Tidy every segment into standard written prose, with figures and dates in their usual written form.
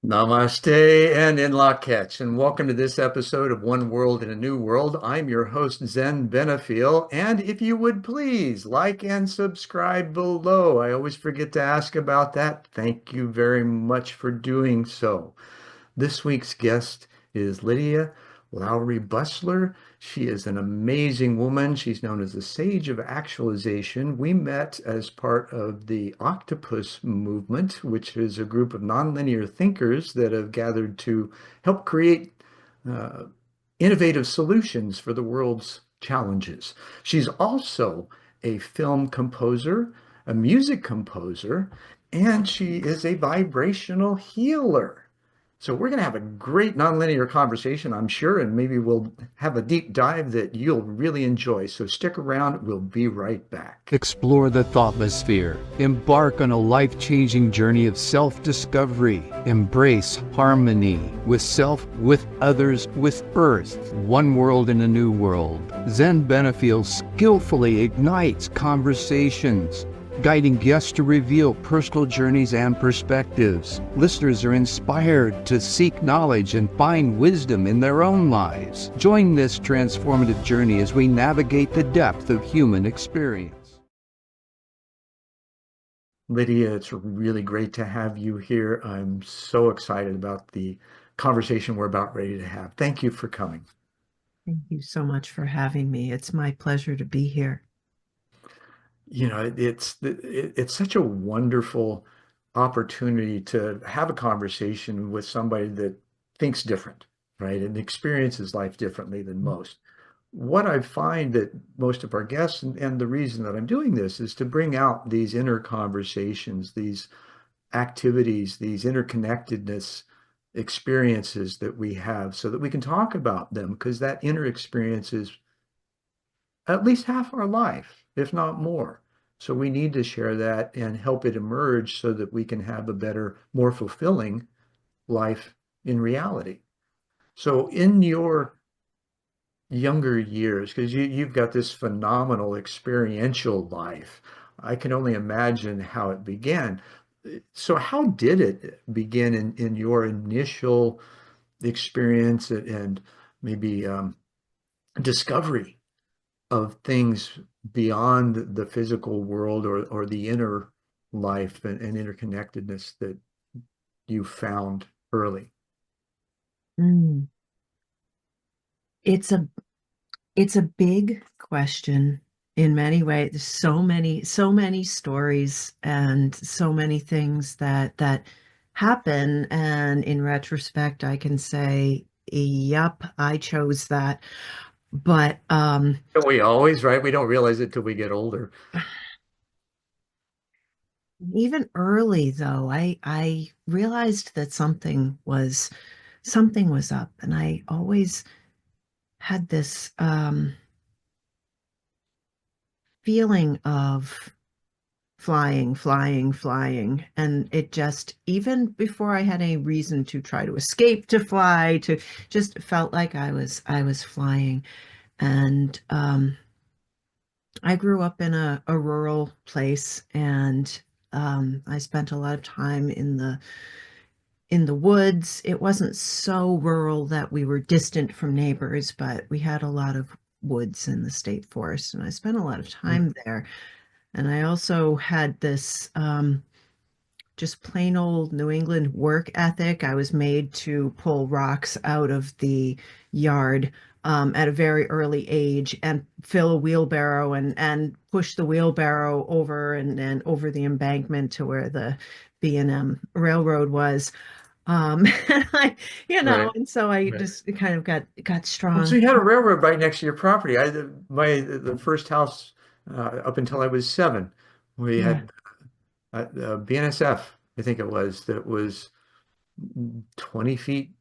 Namaste and in Lak'ech, and welcome to this episode of One World in a New World. I'm your host, Zen Benefiel, and if you would please like and subscribe below. I always forget to ask about that. Thank you very much for doing so. This week's guest is Lydia Lowery Busler. She is an amazing woman. She's known as the Sage of Actualization. We met as part of the Octopus movement, which is a group of nonlinear thinkers that have gathered to help create uh, innovative solutions for the world's challenges. She's also a film composer, a music composer, and she is a vibrational healer. So we're going to have a great nonlinear conversation, I'm sure, and maybe we'll have a deep dive that you'll really enjoy. So stick around. We'll be right back. Explore the thoughtless sphere. Embark on a life-changing journey of self-discovery. Embrace harmony with self, with others, with Earth. One world in a new world. Zen Benefiel skillfully ignites conversations, guiding guests to reveal personal journeys and perspectives. Listeners are inspired to seek knowledge and find wisdom in their own lives. Join this transformative journey as we navigate the depth of human experience. Lydia, it's really great to have you here. I'm so excited about the conversation we're about ready to have. Thank you for coming. Thank you so much for having me. It's my pleasure to be here. It's such a wonderful opportunity to have a conversation with somebody that thinks different, right? And experiences life differently than most. What I find that most of our guests, and the reason that I'm doing this is to bring out these inner conversations, these activities, these interconnectedness experiences that we have so that we can talk about them because that inner experience is at least half our life, if not more. So we need to share that and help it emerge so that we can have a better, more fulfilling life in reality. So in your younger years, because you've got this phenomenal experiential life, I can only imagine how it began. So how did it begin in your initial experience and maybe discovery of things beyond the physical world or the inner life and interconnectedness that you found early? Mm. It's a it's a big question in many ways. There's so many stories and so many things that happen. And in retrospect, I can say, yep, I chose that. But Don't we always, right? We don't realize it till we get older. even early though, I realized that something was up, and I always had this feeling of flying, flying, flying. And it just, even before I had any reason to try to escape to fly, to just felt like I was flying. And I grew up in a rural place, and I spent a lot of time in the woods. It wasn't so rural that we were distant from neighbors, but we had a lot of woods in the state forest, and I spent a lot of time there. And I also had this just plain old New England work ethic. I was made to pull rocks out of the yard at a very early age and fill a wheelbarrow and push the wheelbarrow over and over the embankment to where the B&M railroad was. And Right. and so I Right. just kind of got Oh, so strong. you had a railroad right next to your property. The first house up until I was 7, we Yeah. had BNSF, I think it was, that was 20 feet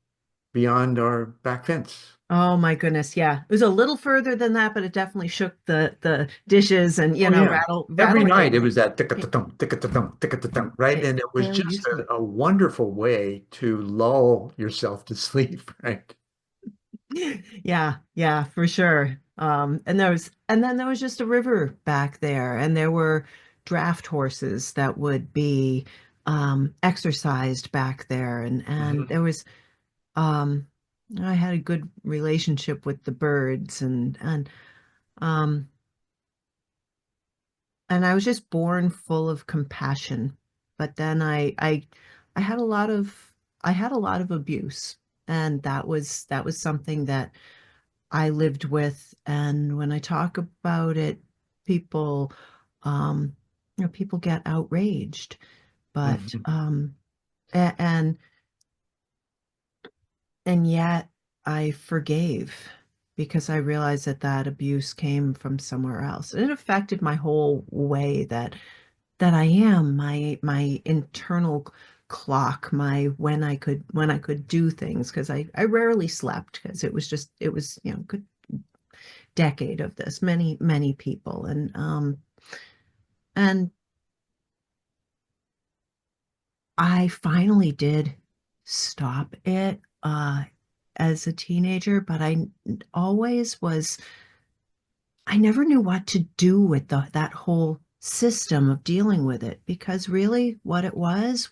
beyond our back fence. Oh my goodness, yeah. It was a little further than that, but it definitely shook the dishes and Oh yeah. Every rattled night it was everything. that It, ticka-tum, ticka-tum, ticka-tum, right? it And it was still just used to. a wonderful way to lull yourself to sleep, right? Yeah, yeah, for sure. And then there was just a river back there, and there were draft horses that would be exercised back there, and Hmm. there was um, I had a good relationship with the birds, um, and I was just born full of compassion. But then I had a lot of I had a lot of abuse, and that was something that I lived with. And when I talk about it, people, um, people get outraged. But Hmm. and and yet I forgave because I realized that that abuse came from somewhere else. And it affected my whole way that I am, my internal clock, my when I could do things, because I rarely slept because it was, good decade of this, many people. And I finally did stop it as a teenager, but always was I never knew what to do with that whole system of dealing with it, because really what it was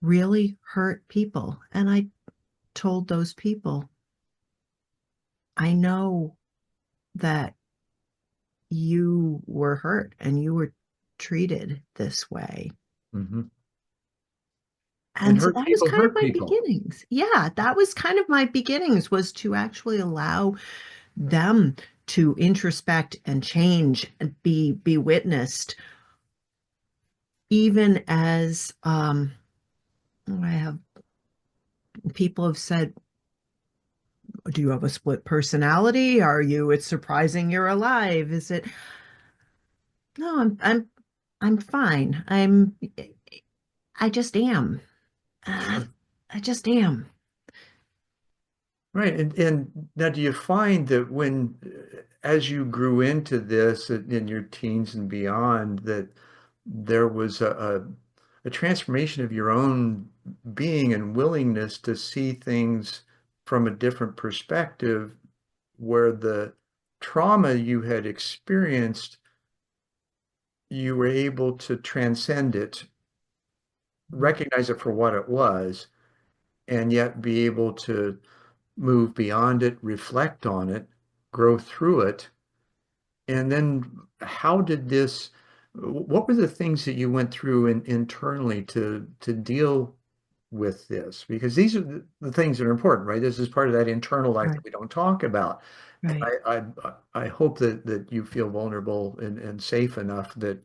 really hurt people. And I told those people, I know that you were hurt and you were treated this way. Hmm. And And so hurt that was people kind of hurt my people. beginnings. Yeah, that was kind of my beginnings, was to actually allow them to introspect and change and be witnessed, even as I have people have said, do you have a split personality? Are you, it's surprising you're alive? Is it, no, I'm fine. I just am. Uh, Sure. I just am. Right. And now do you find that when, as you grew into this in your teens and beyond, that there was a transformation of your own being and willingness to see things from a different perspective, where the trauma you had experienced, you were able to transcend it, recognize it for what it was, and yet be able to move beyond it, reflect on it, grow through it. And then how did this, what were the things that you went through internally to deal with this? Because these are the things that are important, right? This is part of that internal life Right, that we don't talk about. And right. I hope that you feel vulnerable and safe enough that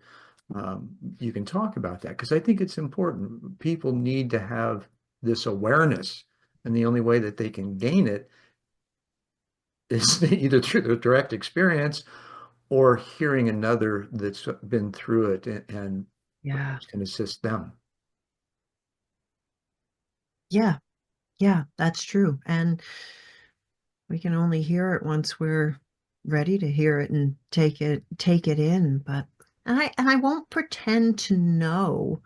you can talk about that, because I think it's important. People need to have this awareness, and the only way that they can gain it is either through the direct experience or hearing another that's been through it and Yeah. perhaps can assist them. Yeah. Yeah, that's true. And we can only hear it once we're ready to hear it and take it in. But and I won't pretend to know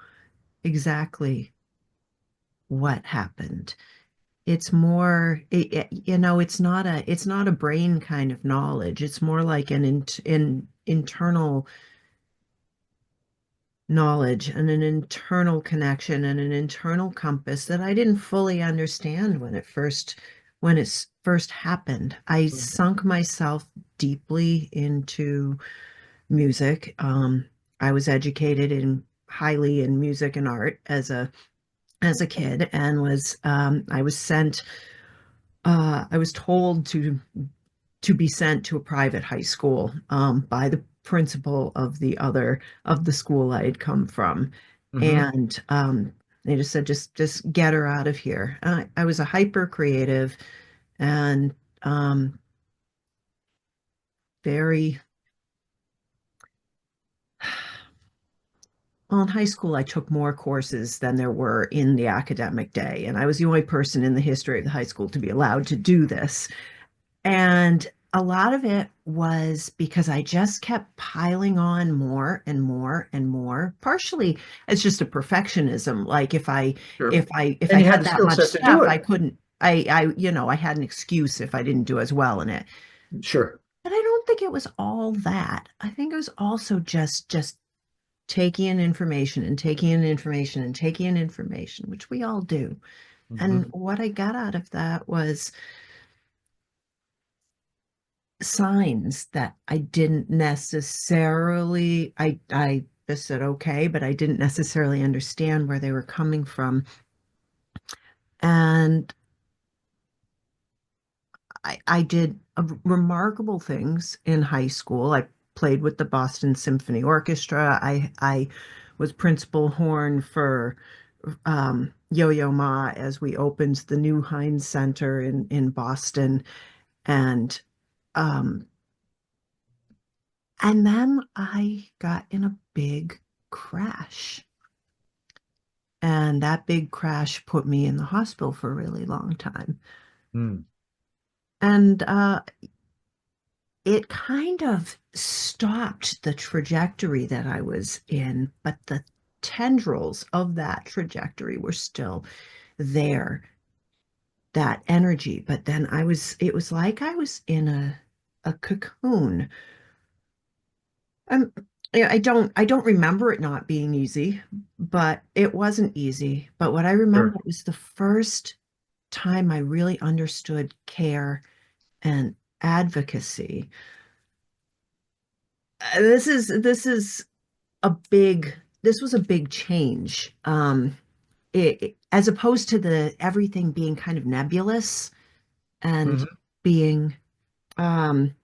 exactly what happened. It's more it's not a brain kind of knowledge. It's more like an internal knowledge and an internal connection and an internal compass that I didn't fully understand when it first happened. I sunk myself deeply into music. I was educated in highly in music and art as a kid, and was I was sent I was told to be sent to a private high school by the principal of the school I had come from. Hmm. And they just said, just get her out of here. And I was a hyper creative and very well, in high school, I took more courses than there were in the academic day. And I was the only person in the history of the high school to be allowed to do this. And a lot of it was because I just kept piling on more and more and more. Partially, it's just a perfectionism. Like Sure. if And I you had had the that skill much set to do stuff, I it. couldn't. I had an excuse if I didn't do as well in it. Sure. But I don't think it was all that. I think it was also just taking in information and taking in information and taking in information, which we all do. And Hmm. what I got out of that was signs that I didn't necessarily, I just said okay, but I didn't necessarily understand where they were coming from. And I did remarkable things in high school. I played with the Boston Symphony Orchestra. I was principal horn for Yo-Yo Ma as we opened the new Heinz Center in Boston. And um, and then I got in a big crash. And that big crash put me in the hospital for a really long time. Mm. And it kind of stopped the trajectory that I was in, but the tendrils of that trajectory were still there, that energy. But then it was like I was in a cocoon. Um, yeah, I don't remember it not being easy, but it wasn't easy. But what I remember Sure. was the first time I really understood care and advocacy. This is a big this was a big change. As opposed to the everything being kind of nebulous and Hmm. being um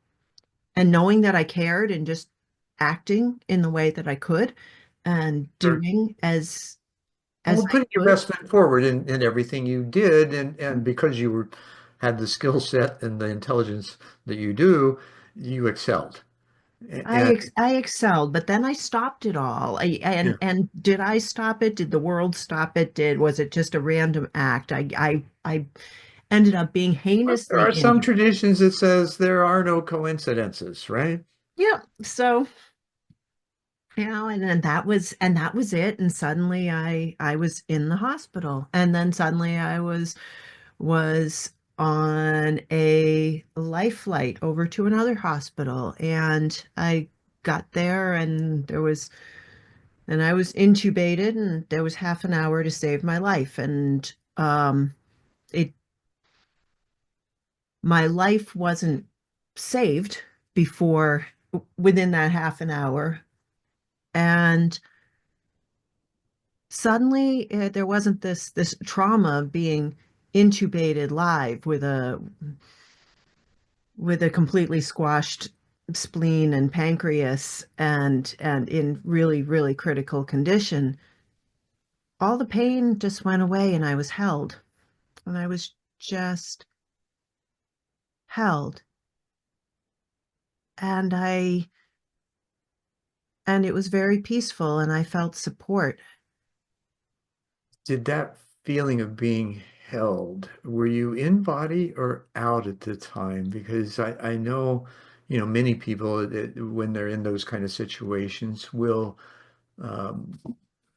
and knowing that I cared and just acting in the way that I could and Sure. doing as Well, I putting your could. best foot forward in everything you did, and because you were had the skill set and the intelligence that you do, you excelled. And I excelled, but then I stopped it all. yeah, And did I stop it? Did the world stop it? Did was it just a random act? I ended up being but there heinously are some injured. traditions that says there are no coincidences, right? Yeah. So, and then that was it. And suddenly I was in the hospital. And then suddenly I was on a life flight over to another hospital. And I got there and I was intubated and there was half an hour to save my life. And it my life wasn't saved before within that half an hour. And suddenly there wasn't this trauma of being intubated live with a completely squashed spleen and pancreas and in really critical condition. All the pain just went away and I was held. And I was just held. And I and it was very peaceful and I felt support. Did that feeling of being held, were you in body or out at the time? Because I know, many people that when they're in those kind of situations will um,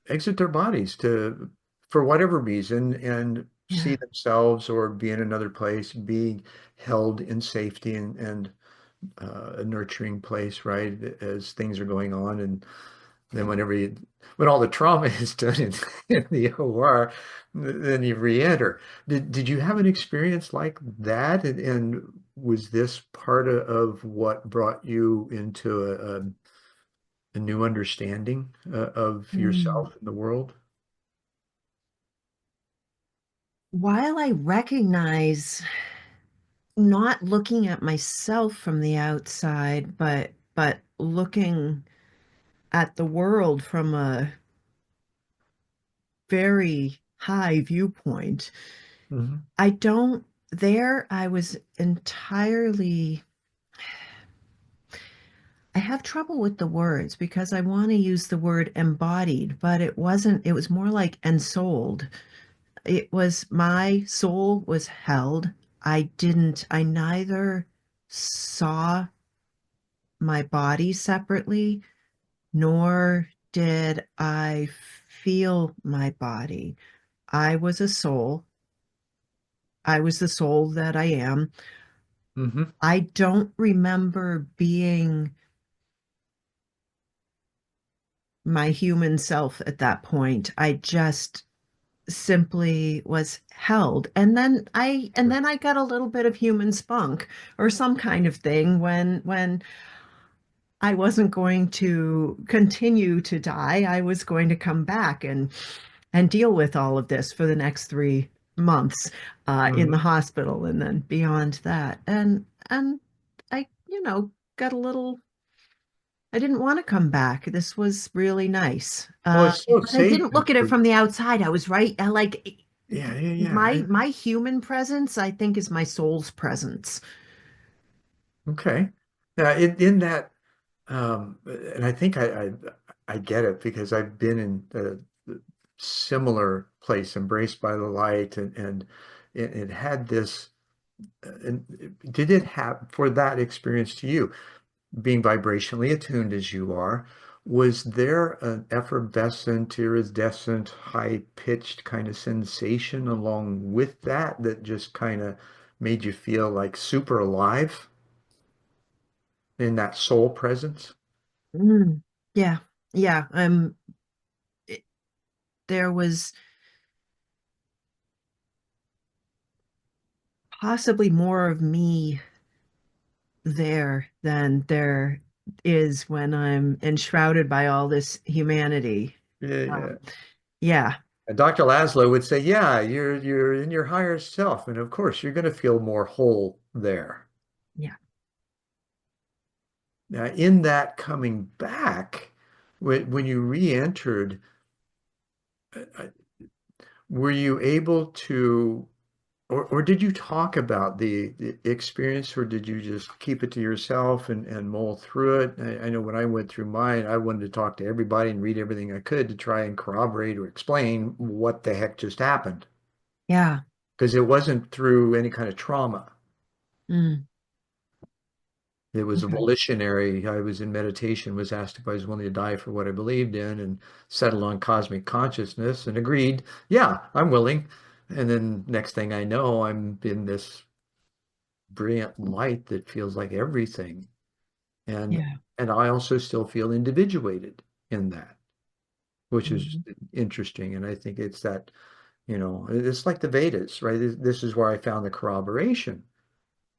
exit their bodies to for whatever reason and see Yeah. themselves or be in another place, be held in safety and a nurturing place, right? As things are going on. And then when all the trauma is done in the OR, then you re-enter. Did you have an experience like that? And was this part of what brought you into a new understanding of Mm. yourself and the world? While I recognize not looking at myself from the outside, but looking at the world from a very high viewpoint, Hmm. I don't there I was entirely I have trouble with the words because I want to use the word embodied, but it wasn't, it was more like ensouled. It was my soul was held. I neither saw my body separately, nor did I feel my body. I was a soul. I was the soul that I am. Hmm. I don't remember being my human self at that point. I just simply was held. And then I got a little bit of human spunk or some kind of thing when I wasn't going to continue to die. I was going to come back and deal with all of this for the next 3 months in the Mhm. hospital and then beyond that. And I, got a little. I didn't want to come back. This was really nice. Well, it's so But I safe didn't and look at it from the outside. I was right. I like yeah, yeah, yeah. my human presence, I think, is my soul's presence. Okay. Now, in that, and I think I get it because I've been in a similar place, embraced by the light, and it had this. And did it have for that experience to you, being vibrationally attuned as you are? Was there an effervescent, iridescent, high-pitched kind of sensation along with that that just kind of made you feel like super alive in that soul presence? Mm. Yeah. Yeah. It- there was possibly more of me there than there is when I'm enshrouded by all this humanity. Yeah, yeah. Um, yeah. And Dr. Laszlo would say, yeah, you're in your higher self, and of course you're going to feel more whole there. Yeah. Now, in that coming back, when you re-entered, uh, were you able to, or did you talk about the experience, or did you just keep it to yourself and mull through it? I know when I went through mine, I wanted to talk to everybody and read everything I could to try and corroborate or explain what the heck just happened. Yeah. Because it wasn't through any kind of trauma. Mm. It was a Okay. volitionary. I was in meditation, was asked if I was willing to die for what I believed in and settle on cosmic consciousness and agreed, yeah, I'm willing. And then next thing I know, I'm in this brilliant light that feels like everything. And Yeah. and I also still feel individuated in that, which is Mhm. interesting. And I think it's that, it's like the Vedas, right? This is where I found the corroboration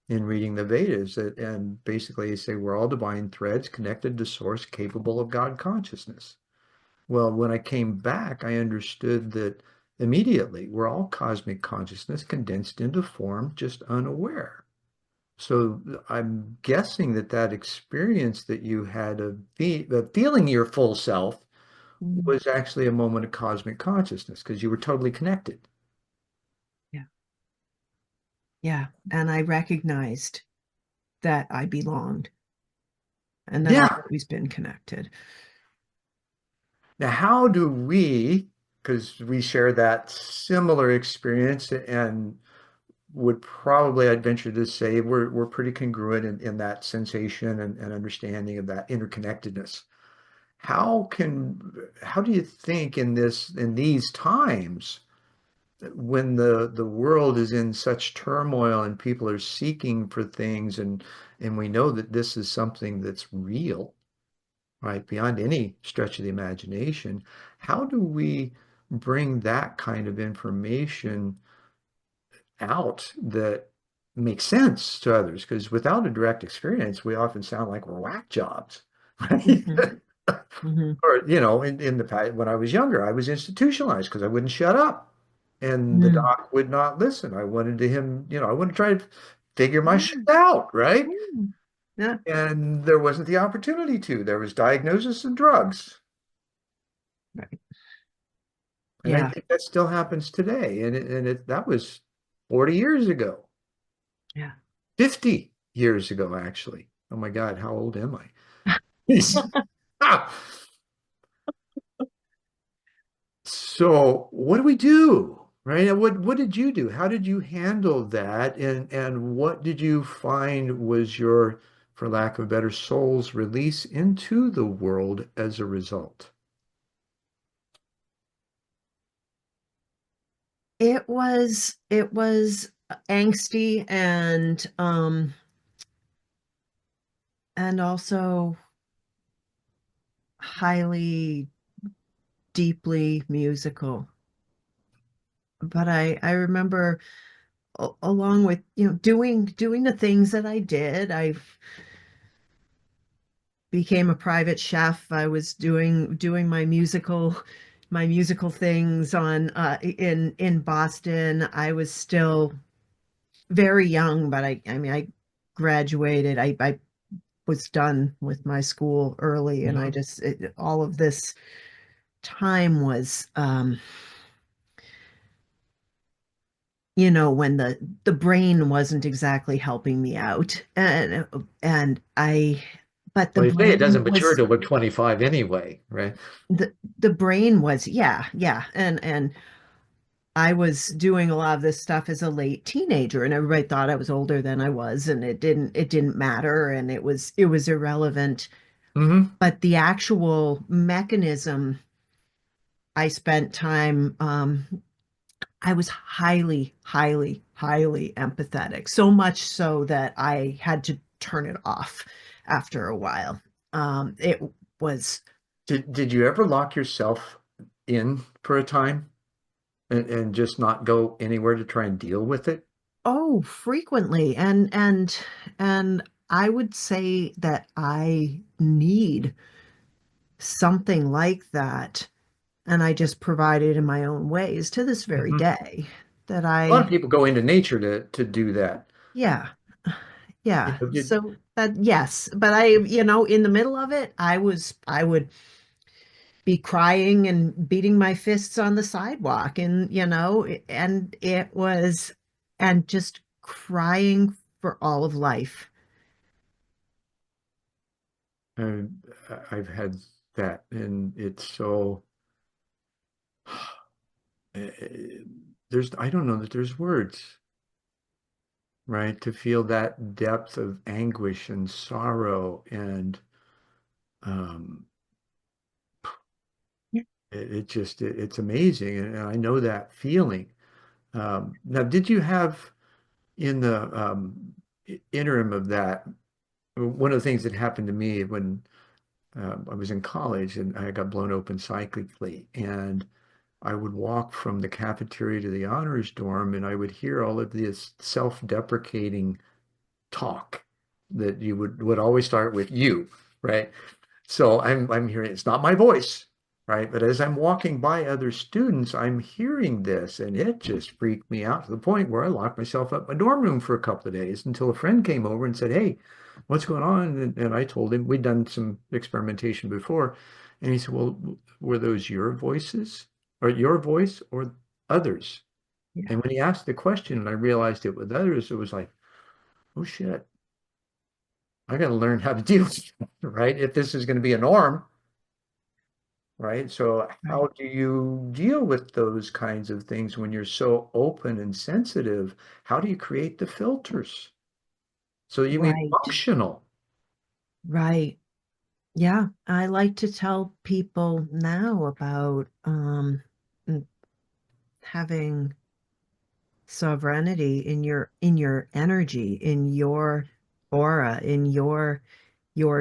in reading the Vedas and basically they say we're all divine threads connected to source capable of God consciousness. Well, when I came back, I understood that immediately we're all cosmic consciousness condensed into form, just unaware. So I'm guessing that that experience that you had of feeling your full self Mm. was actually a moment of cosmic consciousness because you were totally connected. Yeah. Yeah. And I recognized that I belonged and that I've Yeah. always been connected. Now, how do we, because we share that similar experience and would probably, I'd venture to say, we're pretty congruent in that sensation and understanding of that interconnectedness. How do you think in these times when the world is in such turmoil and people are seeking for things and we know that this is something that's real, right, beyond any stretch of the imagination. How do we bring that kind of information out that makes sense to others? Because without a direct experience, we often sound like we're whack jobs, right? Hmm. Hmm. Or, in the past, when I was younger, I was institutionalized because I wouldn't shut up. And the Mm. doc would not listen. I wanted to him, I wanted to try to figure my shit Mm. out, right? Mm. Yeah. And there wasn't the opportunity to. There was diagnosis and drugs. Right. And I Yeah. think that still happens today. And that was 40 years ago, Yeah. 50 years ago, actually. Oh my God, how old am I? Jeez. Ah. So what do we do? Right? And what did you do? How did you handle that? And what did you find was your, for lack of a better, soul's release into the world as a result? It was angsty and also highly deeply musical. But I remember along with, doing the things that I did, I became a private chef. I was doing my musical things on in Boston. I was still very young, but I mean, I graduated. I was done with my school early, and I Mhm. just all of this time was, when the brain wasn't exactly helping me out, and I, but the Well, you say it brain doesn't mature was till we're 25 anyway, right? the brain was, yeah, yeah, and I was doing a lot of this stuff as a late teenager, and everybody thought I was older than I was, and it didn't matter, and it was irrelevant. Hmm. But the actual mechanism, I spent time, I was highly, highly, highly empathetic, so much so that I had to turn it off after a while. It was, Did you ever lock yourself in for a time and just not go anywhere to try and deal with it? oh, frequently. And I would say that I need something like that. And I just provide it in my own ways to this very Hmm. day that A lot of I, people go into nature to do that. yeah, You yeah. know, So that, yes, but in the middle of it, I would be crying and beating my fists on the sidewalk, and and just crying for all of life. uh, I've had that, and it's so there's I don't know that there's words, right? To feel that depth of anguish and sorrow and um it's amazing, and I know that feeling. Now, did you have in the interim of that, one of the things that happened to me when I was in college and I got blown open cyclically, and I would walk from the cafeteria to the honors dorm, and I would hear all of this self-deprecating talk that you would always start with you, right? So I'm hearing it's not my voice, right? But as I'm walking by other students, I'm hearing this, and it just freaked me out to the point where I locked myself up in my dorm room for a couple of days until a friend came over and said, "Hey, what's going on?" And I told him we'd done some experimentation before, and he said, "Well, were those your voices, or your voice, or others?" Yeah, And when he asked the question, and I realized it with others, it was like, "Oh shit, I got to learn how to deal with it," right? If this is going to be a norm. Right? So how right, do you deal with those kinds of things when you're so open and sensitive? How do you create the filters so you be right, functional? right. Yeah, I like to tell people now about having sovereignty in your energy, in your aura, in your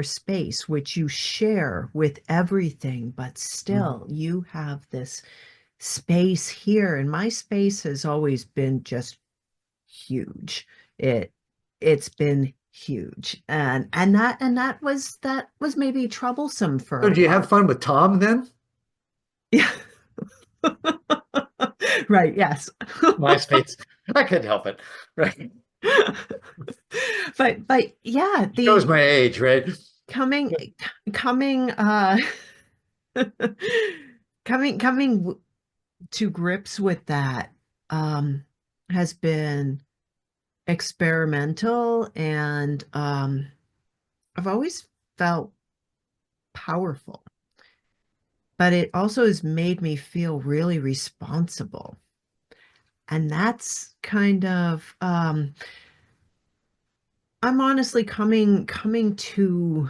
space, which you share with everything, but Mhm. still you have this space here. And my space has always been just huge. It it's been huge. And that was maybe troublesome for So a do you have while. fun with Tom then? Yeah. Right, yes. MySpace. I couldn't help it. Right. But yeah, Shows the my age, right? coming coming coming to grips with that, um has been experimental, and I've always felt powerful, but it also has made me feel really responsible. And that's kind of, I'm honestly coming to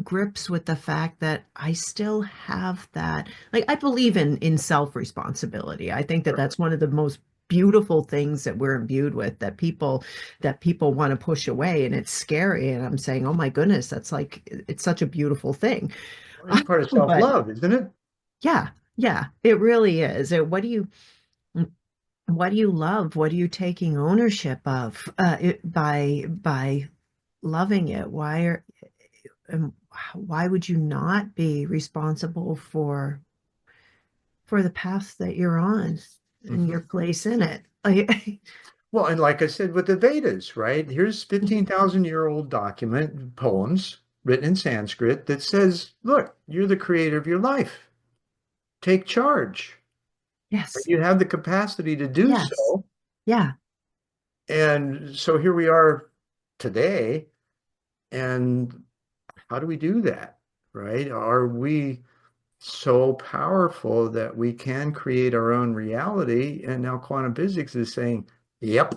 grips with the fact that I still have that. Like, I believe in self-responsibility. I think that Sure. that's one of the most beautiful things that we're imbued with, that people want to push away, and it's scary, and I'm saying, oh my goodness, that's like, it's such a beautiful thing. Well, it's part of But self-love, isn't it? Yeah, yeah, it really is. What do you love? What are you taking ownership of by loving it? Why would you not be responsible for the path that you're on and your Mhm. place in it? Like, Well, and like I said with the Vedas, right? Here's 15,000-year-old document, poems written in Sanskrit that says, look, you're the creator of your life. Take charge. yes, You have the capacity to do yes, so. yeah, And so here we are today. And how do we do that? Right? Are we so powerful that we can create our own reality? And now quantum physics is saying, yep,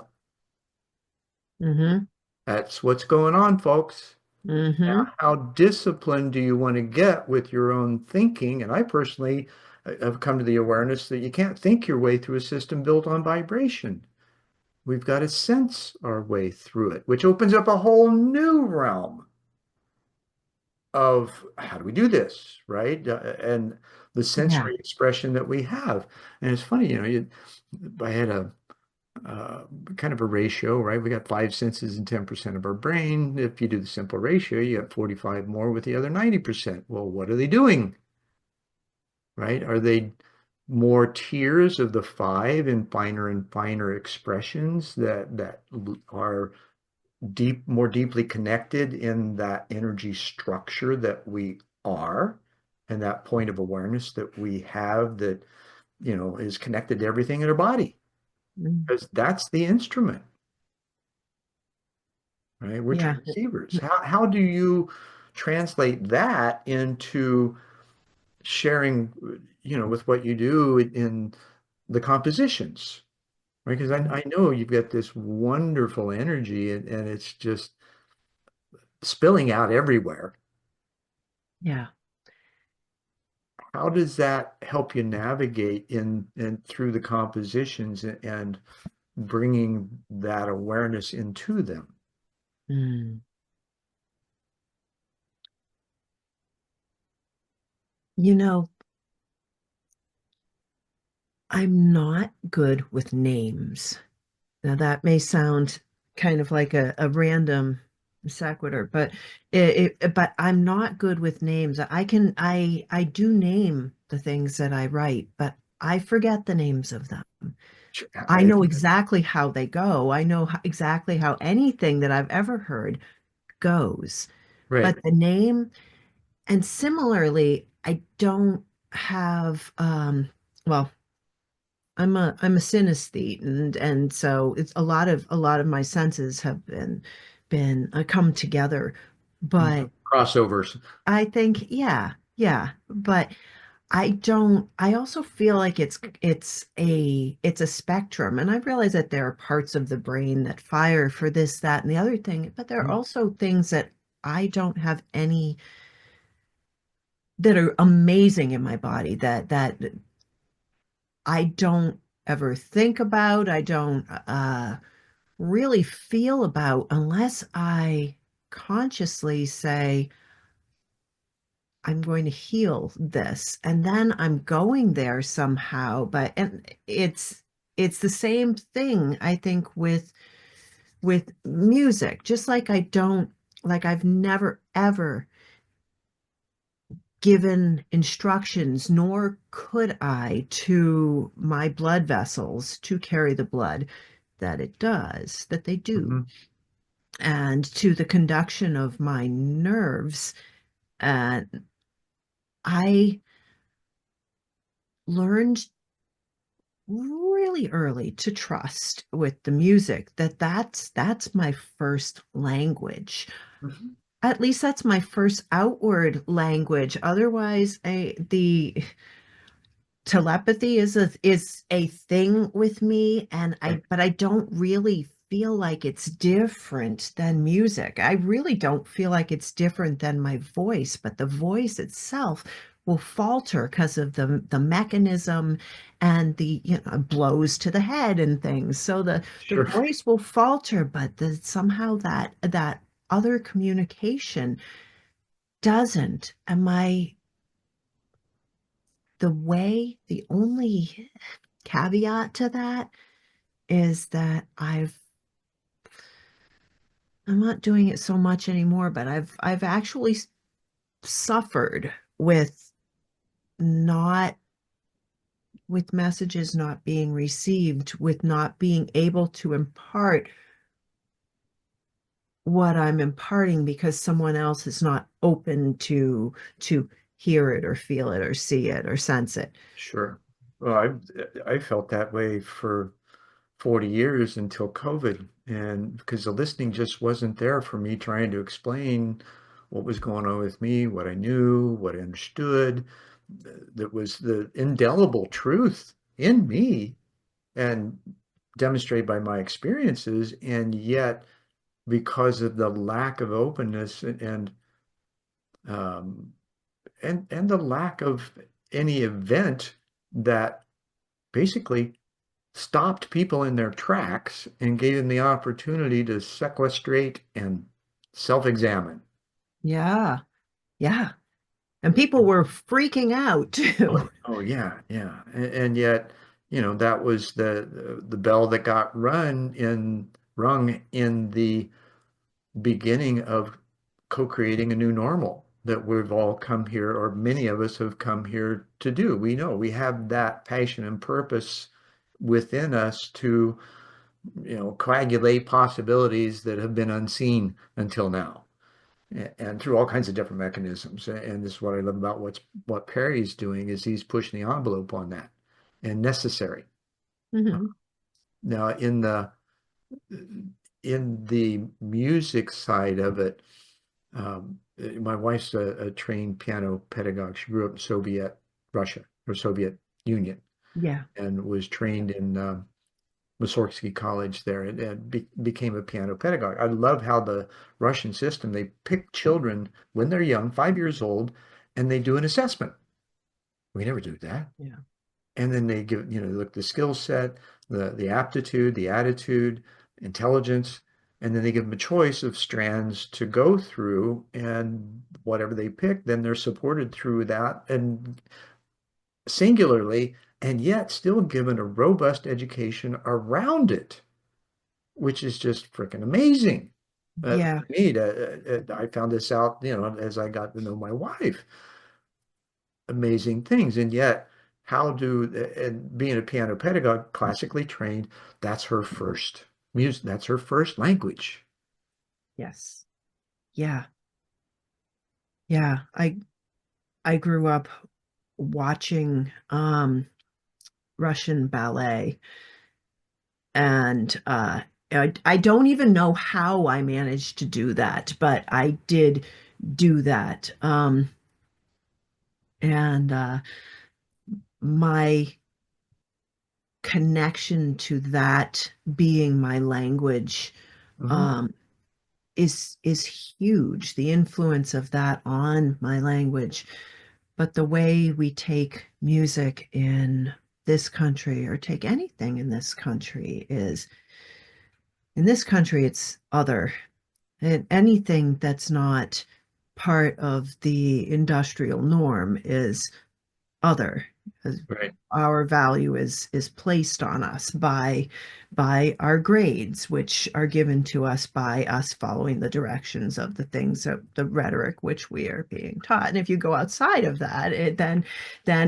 mm-hmm, that's what's going on, folks. Now, mm-hmm, how disciplined do you want to get with your own thinking? And I personally have come to the awareness that you can't think your way through a system built on vibration. We've got to sense our way through it, which opens up a whole new realm of how do we do this, right? And the yeah, sensory expression that we have. And it's funny, I had a uh, kind of a ratio, right? We got five senses and 10% of our brain. If you do the simple ratio, you got 45 more with the other 90%. Well, what are they doing, right? Are they more tiers of the five in finer and finer expressions that are more deeply connected in that energy structure that we are, and that point of awareness that we have that, is connected to everything in our body? mm, Because that's the instrument, right? We're yeah, transceivers. How do you translate that into sharing, with what you do in the compositions, right? Because I know you've got this wonderful energy and it's just spilling out everywhere. yeah. How does that help you navigate in and through the compositions and bringing that awareness into them? Mm. You know, I'm not good with names. Now that may sound kind of like a random sequitur, but but I'm not good with names. I do name the things that I write, but I forget the names of them. I know exactly how they go. I know exactly how anything that I've ever heard goes, Right. but the name, and similarly, I don't have well, I'm a synesthete, and so it's a lot of my senses have been come together. But Crossovers. I think, yeah, yeah, but I also feel like it's a spectrum, and I realize that there are parts of the brain that fire for this, that, and the other thing, but there are also things that I don't have any that are amazing in my body that I don't ever think about. I don't really feel about unless I consciously say, I'm going to heal this. And then I'm going there somehow. And it's the same thing, I think, with music. Just like I've never ever given instructions, nor could I, to my blood vessels to carry the blood that they do, Mhm. and to the conduction of my nerves. And I learned really early to trust with the music that's my first language. Mhm. At least that's my first outward language. Otherwise, the telepathy is a thing with me, and I Right. but I don't really feel like it's different than music. I really don't feel like it's different than my voice, but the voice itself will falter because of the mechanism and the blows to the head and things. So the Sure. voice will falter, but somehow that other communication doesn't. And my the only caveat to that is that I'm not doing it so much anymore, but I've actually suffered with not with messages not being received, with not being able to impart what I'm imparting because someone else is not open to hear it or feel it or see it or sense it. Sure. Well, I felt that way for 40 years until COVID, and because the listening just wasn't there for me trying to explain what was going on with me, what I knew, what I understood. That was the indelible truth in me and demonstrated by my experiences, and yet because of the lack of openness um, and the lack of any event that basically stopped people in their tracks and gave them the opportunity to sequestrate and self-examine. Yeah, yeah. And people were freaking out too. Oh yeah, yeah. And yet, that was the bell that got rung in the beginning of co-creating a new normal that we've all come here, or many of us have come here to do. We know we have that passion and purpose within us to, coagulate possibilities that have been unseen until now, and through all kinds of different mechanisms. And this is what I love about what Perry's doing is he's pushing the envelope on that and necessary. Mhm. Now, in the music side of it, my wife's a trained piano pedagogue. She grew up in Soviet Russia or Soviet Union Yeah, and was trained in Mussorgsky College there and became a piano pedagogue. I love how the Russian system, they pick children when they're young, 5 years old, and they do an assessment. We never do that. yeah. And then they give, look at the skill set, the aptitude, the attitude, intelligence, and then they give them a choice of strands to go through, and whatever they pick, then they're supported through that and singularly, and yet still given a robust education around it, which is just freaking amazing. Yeah. For me, I found this out, as I got to know my wife. Amazing things, and yet, and being a piano pedagogue, classically trained, that's her first music, that's her first language. Yes. Yeah. Yeah. I grew up watching Russian ballet and I don't even know how I managed to do that, but I did do that. And my connection to that being my language Mhm. um, is huge. The influence of that on my language, but the way we take music in this country or take anything in this country is in this country it's other. And anything that's not part of the industrial norm is other. Right, Our value is placed on us by our grades, which are given to us by us following the directions of the things of the rhetoric which we are being taught. And if you go outside of that, then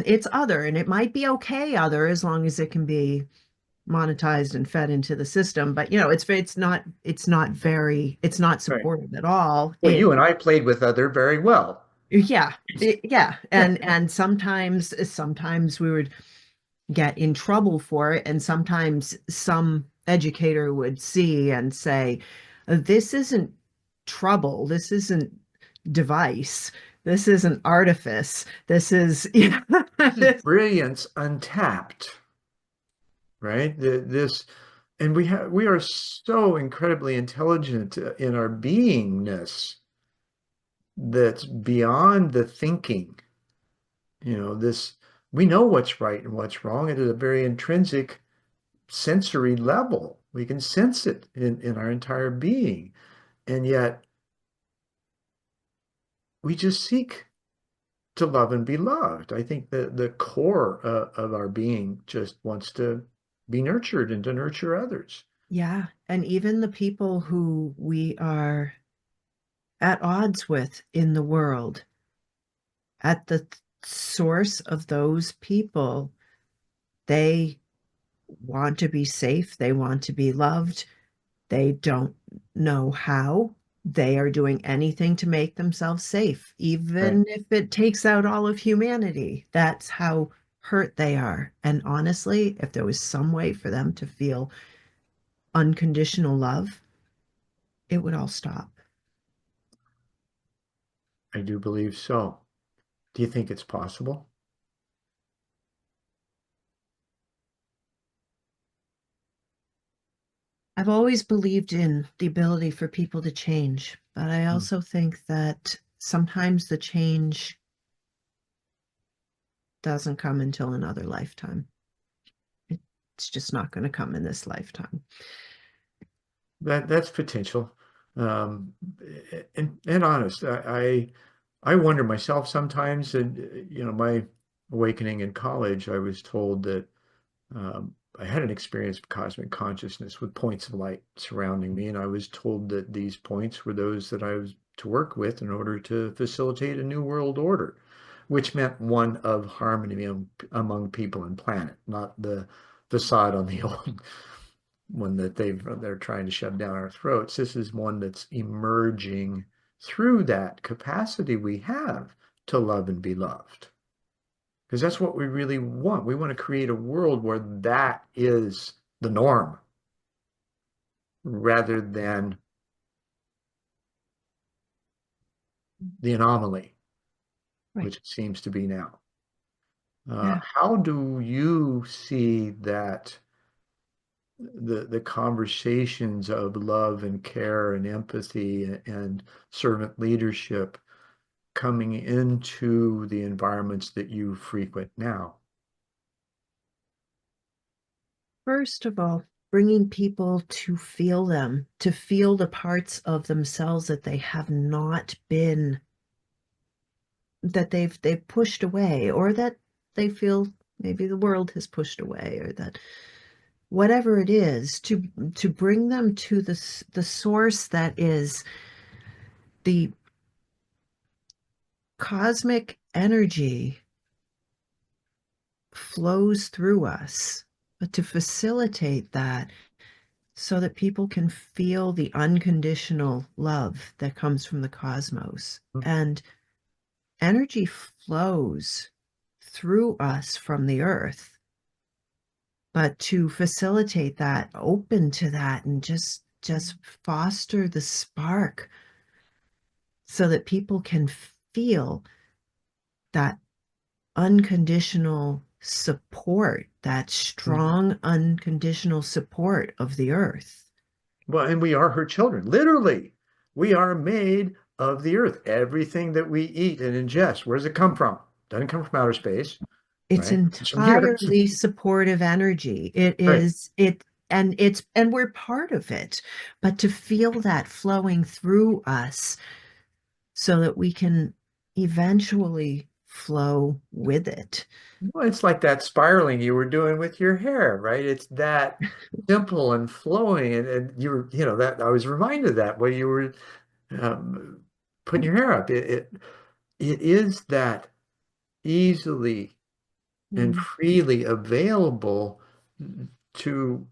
it's other, and it might be okay other as long as it can be monetized and fed into the system. But it's not right. supportive at all. Well, you and I played with other very well. Yeah, and sometimes we would get in trouble for it, and sometimes some educator would see and say, "This isn't trouble. This isn't device. This isn't artifice. This is This is brilliance untapped, right? This, and we are so incredibly intelligent in our beingness that's beyond the thinking. This, we know what's right and what's wrong. It is a very intrinsic sensory level. We can sense it in our entire being. And yet we just seek. to love and be loved. I think that the core of our being just wants to be nurtured and to nurture others. Yeah. And even the people who we are at odds with in the world, at the source of those people, they want to be safe, they want to be loved, they don't know how. They are doing anything to make themselves safe, Right. even if it takes out all of humanity. That's how hurt they are. And honestly, if there was some way for them to feel unconditional love, it would all stop. I do believe so. Do you think it's possible? I've always believed in the ability for people to change, but I Hmm. also think that sometimes the change doesn't come until another lifetime. It's just not going to come in this lifetime. That's potential. Um, and honest, I wonder myself sometimes, and my awakening in college, I was told that I had an experience of cosmic consciousness with points of light surrounding me, and I was told that these points were those that I was to work with in order to facilitate a new world order, which meant one of harmony among people and planet, not the facade on the old one that they're trying to shove down our throats. This is one that's emerging through that capacity we have to love and be loved. Because that's what we really want. We want to create a world where that is the norm rather than the anomaly, Right. which it seems to be now. Yeah. How do you see that the conversations of love and care and empathy and servant leadership coming into the environments that you frequent now? First of all, bringing people to feel them, to feel the parts of themselves that they have not been, that they've pushed away, or that they feel maybe the world has pushed away, or that whatever it is, to bring them to the source that is the cosmic energy flows through us, but to facilitate that so that people can feel the unconditional love that comes from the cosmos. And energy flows through us from the earth, but to facilitate that, open to that, and just foster the spark so that people can feel that unconditional support, that strong unconditional support of the earth. Well, and we are her children. Literally, we are made of the earth. Everything that we eat and ingest, where does it come from? Doesn't come from outer space, It's right? It's from here. entirely supportive energy. It Right. is and we're part of it. But to feel that flowing through us so that we can eventually flow with it. Well, it's like that spiraling you were doing with your hair, right? It's that simple and flowing, and you were, that I was reminded of that when you were um, putting your hair up. It is that easily and Mm. freely available to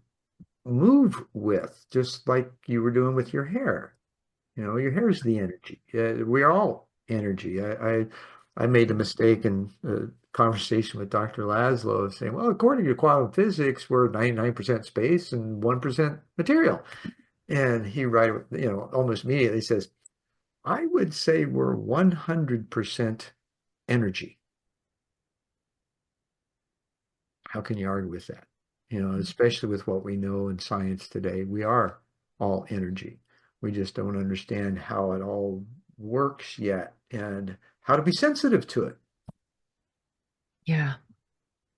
move with, just like you were doing with your hair. Your hair is the energy. We're all energy. I made a mistake in a conversation with Dr. Laszlo of saying, well, according to quantum physics, we're 99% space and 1% material. And he right, almost immediately says, I would say we're 100% energy. How can you argue with that? Especially with what we know in science today, we are all energy. We just don't understand how it all works yet and how to be sensitive to it. Yeah.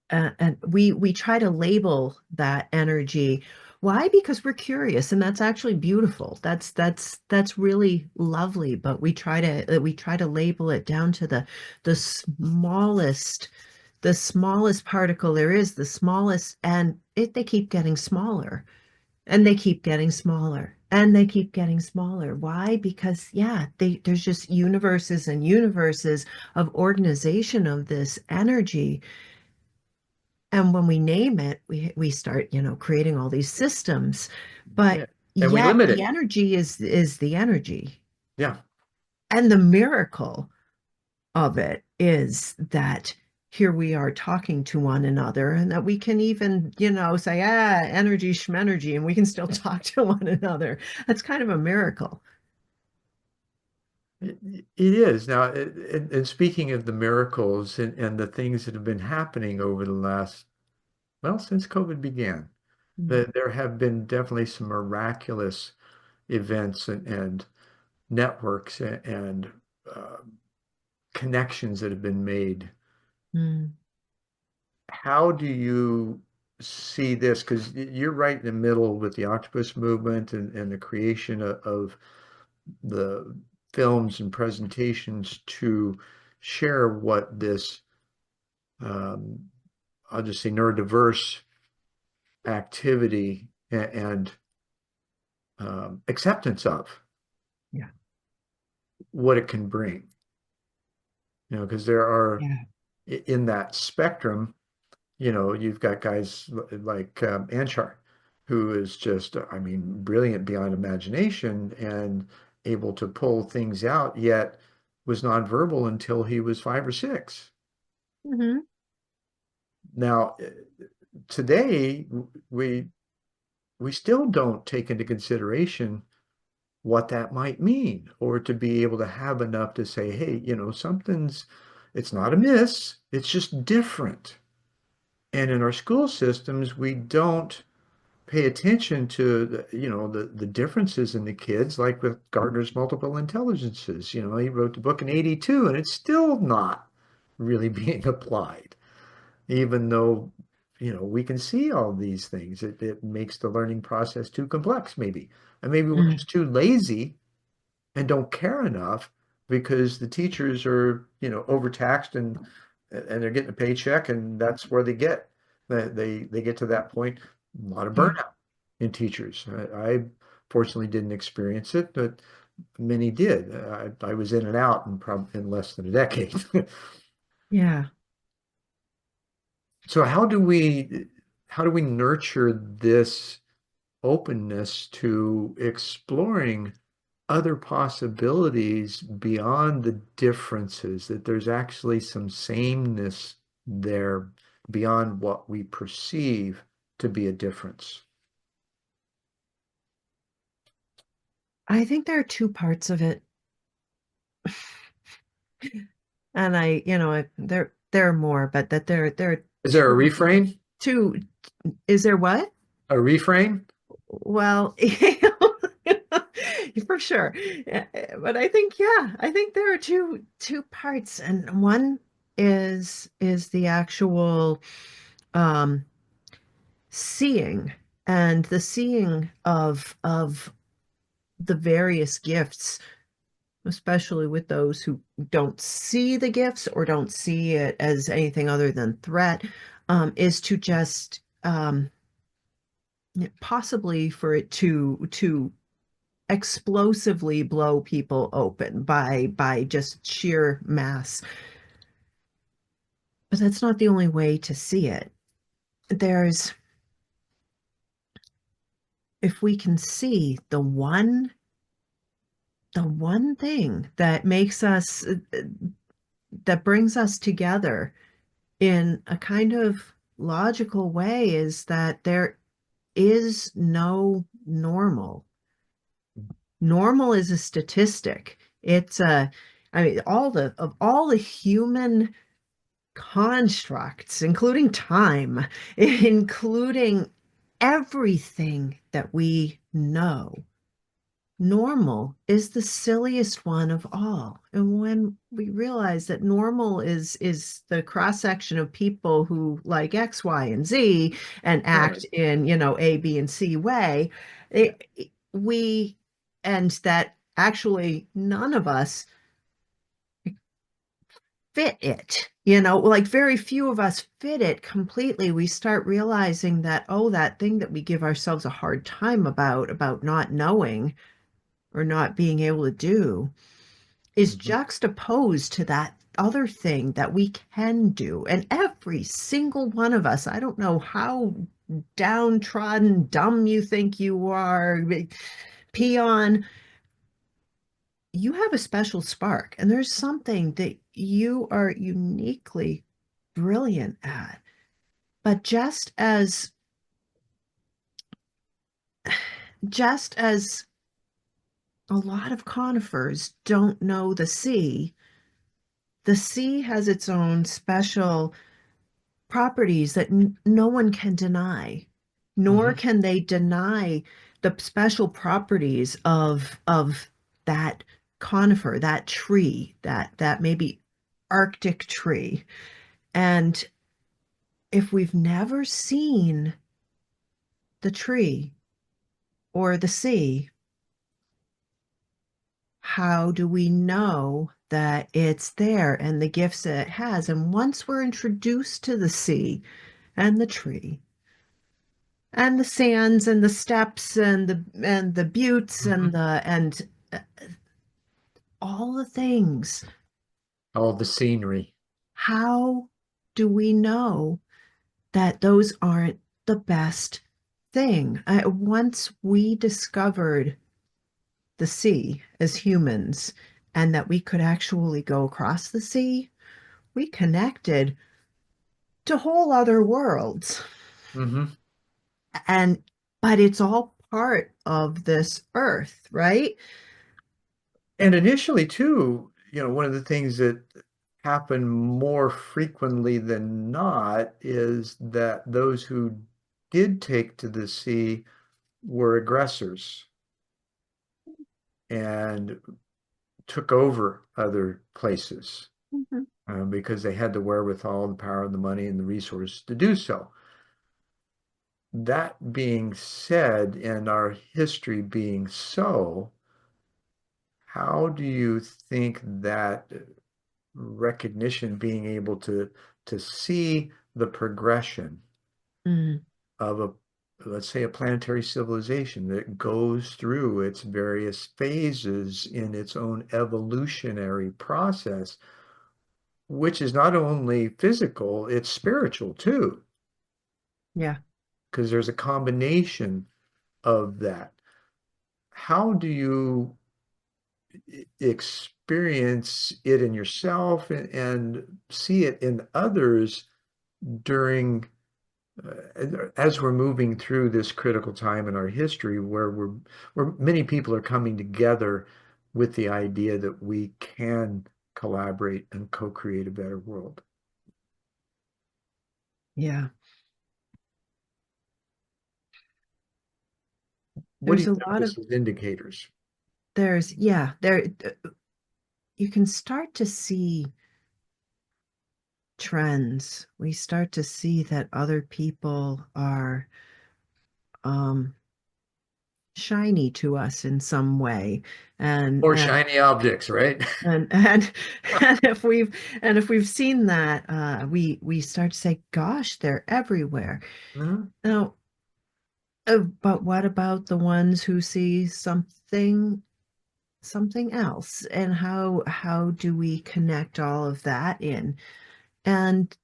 And we try to label that energy Why? Because we're curious, and that's actually beautiful. That's really lovely, but we try to label it down to the smallest particle there is, the smallest, and they keep getting smaller, and they keep getting smaller, and they keep getting smaller. Why? Because yeah, there's just universes and universes of organization of this energy. And when we name it, we start, creating all these systems. Yeah. But And we yet limit the it. energy is the energy. Yeah. And the miracle of it is that here we are talking to one another, and that we can even, say, energy schmenergy, and we can still talk to one another. That's kind of a miracle. It is. Now, and speaking of the miracles and the things that have been happening over the last, well, since COVID began, Mm, that there have been definitely some miraculous events and networks and uh, connections that have been made. mm, How do you see this? Because you're right in the middle with the octopus movement and the creation of the films and presentations to share what this, um, I'll just say, neurodiverse activity and acceptance of yeah, what it can bring. Because there are yeah. in that spectrum, you've got guys like Anchar, who is just, I mean, brilliant beyond imagination and able to pull things out, yet was nonverbal until he was 5 or 6. Hmm. Now, today, we still don't take into consideration what that might mean, or to be able to have enough to say, hey, it's not amiss, it's just different. And in our school systems, we don't pay attention to the differences in the kids, like with Gardner's multiple intelligences. He wrote the book in 82 and it's still not really being applied, even though we can see all these things. It makes the learning process too complex, maybe. And maybe we're Mm, just too lazy and don't care enough because the teachers are, overtaxed and they're getting a paycheck, and that's where they get to that point. A lot of yeah, burnout in teachers. I fortunately didn't experience it, but many did. I was in and out in probably in less than a decade. yeah. So how do we nurture this openness to exploring other possibilities beyond the differences, that there's actually some sameness there beyond what we perceive to be a difference? I think there are two parts of it. And there are more, but that there are Is there a two, refrain? two. Is there what? A refrain? Well, for sure. But I think there are two parts, and one is the actual um seeing, and the seeing of the various gifts, especially with those who don't see the gifts or don't see it as anything other than threat, is to just possibly for it to explosively blow people open by just sheer mass. But that's not the only way to see it. There's If we can see the one thing that makes us that brings us together in a kind of logical way, is that there is no normal. Normal is a statistic. It's a, I mean, all the human constructs, including time, including everything that we know, normal is the silliest one of all. And when we realize that normal is the cross section of people who like X, Y, and Z and Right. act in, A, B, and C way, we and that actually none of us fit it, like very few of us fit it completely. We start realizing that, oh, that thing that we give ourselves a hard time about not knowing or not being able to do is Mhm. juxtaposed to that other thing that we can do. And every single one of us, I don't know how downtrodden, dumb you think you are, peon, you have a special spark, and there's something that you are uniquely brilliant at. But just as a lot of conifers don't know the sea has its own special properties that no one can deny, nor Mhm. can they deny the special properties of that conifer, that tree, that maybe Arctic tree. And if we've never seen the tree or the sea, how do we know that it's there and the gifts that it has? And once we're introduced to the sea and the tree and the sands and the steps and the buttes and Mhm. uh, all the things, All the scenery. how do we know that those aren't the best thing? Once we discovered the sea as humans and that we could actually go across the sea, we connected to whole other worlds. Hmm. And but it's all part of this earth, right? And initially, too, one of the things that happen more frequently than not is that those who did take to the sea were aggressors and took over other places Mhm. because they had the wherewithal, the power, the money, and the resources to do so. That being said, and our history being so, how do you think that recognition, being able to see the progression Mm, of let's say, a planetary civilization that goes through its various phases in its own evolutionary process, which is not only physical, it's spiritual too, yeah. because there's a combination of that. How do you experience it in yourself and see it in others during as we're moving through this critical time in our history where many people are coming together with the idea that we can collaborate and co-create a better world? Yeah. What do There's you a lot of notice as indicators? there's yeah, there you can start to see trends. We start to see that other people are um shiny to us in some way. And More and shiny objects, right? and and and if we've seen that, we start to say, gosh, they're everywhere. Mhm. Now, but what about the ones who see something else? And how do we connect all of that in? And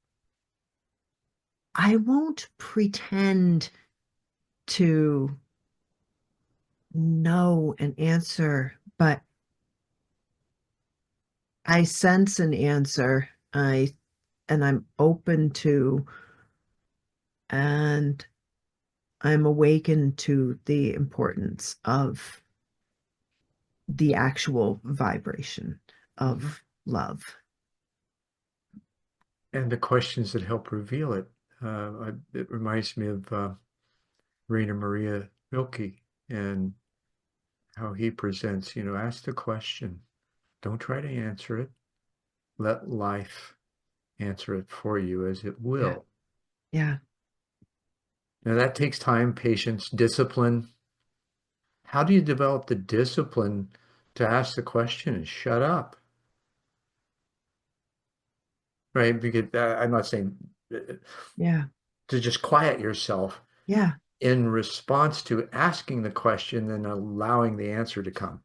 I won't pretend to know an answer, but I sense an answer. I'm open to, and I'm awakened to the importance of the actual vibration Mhm. of love. And the questions that help reveal it. It reminds me of Rainer Maria Rilke and how he presents, ask the question. Don't try to answer it. Let life answer it for you as it Yeah. will. Yeah. Now that takes time, patience, discipline. How do you develop the discipline to ask the question and shut up? Right? Because I'm not saying Yeah. to just quiet yourself Yeah. in response to asking the question and allowing the answer to come.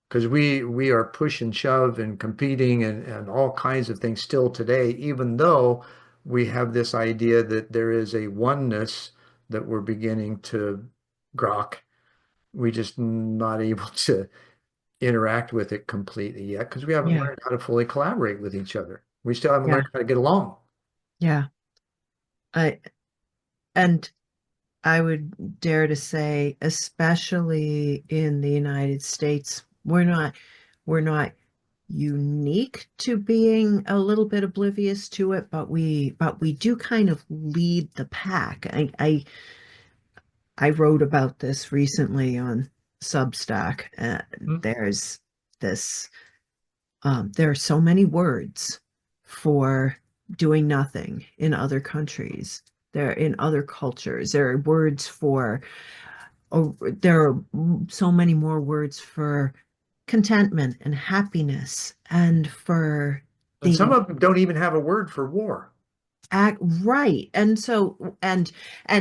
Because we are push and shove and competing and all kinds of things still today, even though we have this idea that there is a oneness that we're beginning to grok. We just not able to interact with it completely yet because we haven't Yeah. learned how to fully collaborate with each other. We still haven't Yeah. learned how to get along. Yeah. I and I would dare to say, especially in the United States, we're not unique to being a little bit oblivious to it, but we do kind of lead the pack. I wrote about this recently on Substack. Hmm. There's this there are so many words for doing nothing in other countries. There in other cultures. There are words for there are so many more words for contentment and happiness and for And some the of them don't even have a word for war. act right. And so and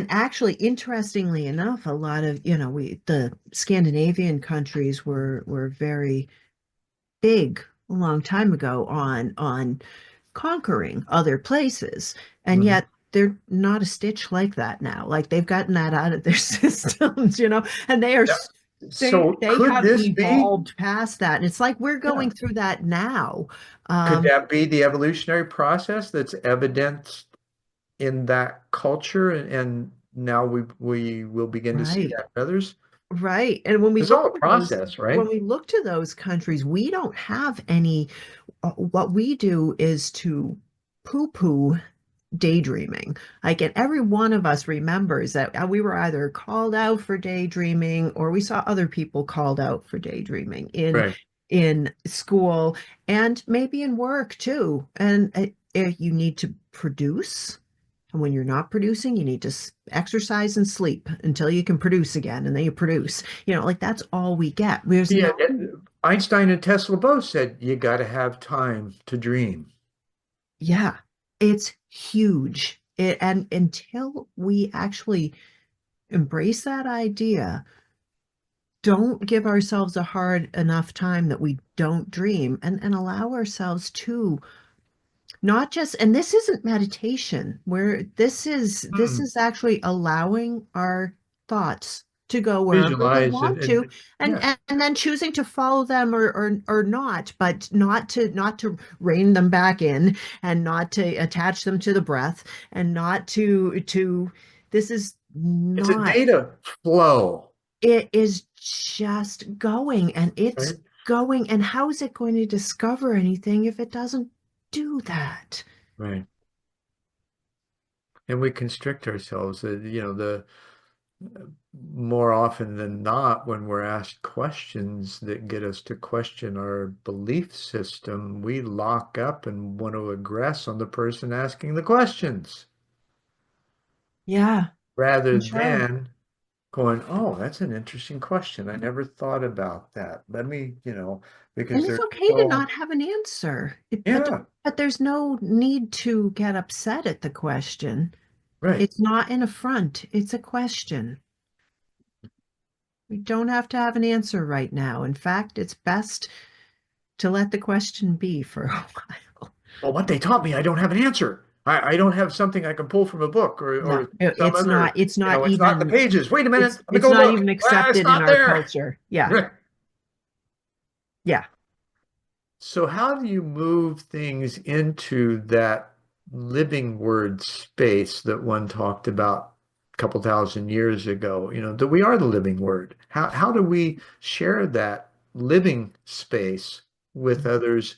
actually interestingly enough, a lot of, we the Scandinavian countries were very big a long time ago on conquering other places. And Mhm. yet they're not a stitch like that now. Like they've gotten that out of their systems, and Yeah. they So they could have this be, evolved past that. And it's like we're yeah, going through that now. could Um, that be the evolutionary process that's evident in that culture and now we will begin to see right. that in others? Right. And when we It's look all a to those process, when right? we look to those countries, we don't have any what we do is to poo-poo daydreaming. Like, and every one of us remembers that we were either called out for daydreaming or we saw other people called out for daydreaming Right. in school and maybe in work too. And you need to produce. And when you're not producing, you need to exercise and sleep until you can produce again. And then you produce, like that's all we get. There's Yeah, no, Einstein and Tesla both said you got to have time to dream. yeah, it's huge. And until we actually embrace that idea, don't give ourselves a hard enough time that we don't dream and allow ourselves to not just, and this isn't meditation, where this Hmm. is actually allowing our thoughts to go wherever they Visualize want to, and yeah, and then choosing to follow them or not, but not to rein them back in and not to attach them to the breath and not to this is it's a not data flow, it is just going and it's right? going. And how is it going to discover anything if it doesn't do that? Right. And we constrict ourselves. The more often than not, when we're asked questions that get us to question our belief system, we lock up and want to aggress on the person asking the questions Yeah, rather I'm sure. than going, oh, that's an interesting question. I never thought about that. Let me, And because it's there's okay to so, not have an answer. yeah, But there's no need to get upset at the question. right. It's not an affront, it's a question. We don't have to have an answer right now. In fact, it's best to let the question be for a while. Well, what they taught me, I don't have an answer. I don't have something I can pull from a book No, or some other, it's not it's not in the even pages. Wait a minute, let me it's go not look. even Ah, it's accepted in not our there. culture. Yeah. Yeah. So how do you move things into that living word space that one talked about a couple thousand years ago? That we are the living word. How do we share that living space with others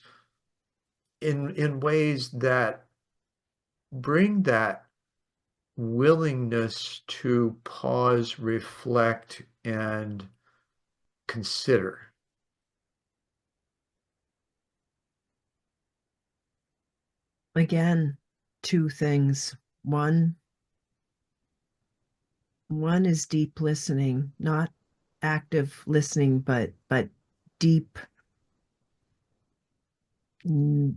in ways that bring that willingness to pause, reflect, and consider? Again, two things. One, one is deep listening, not active listening, but deep mm,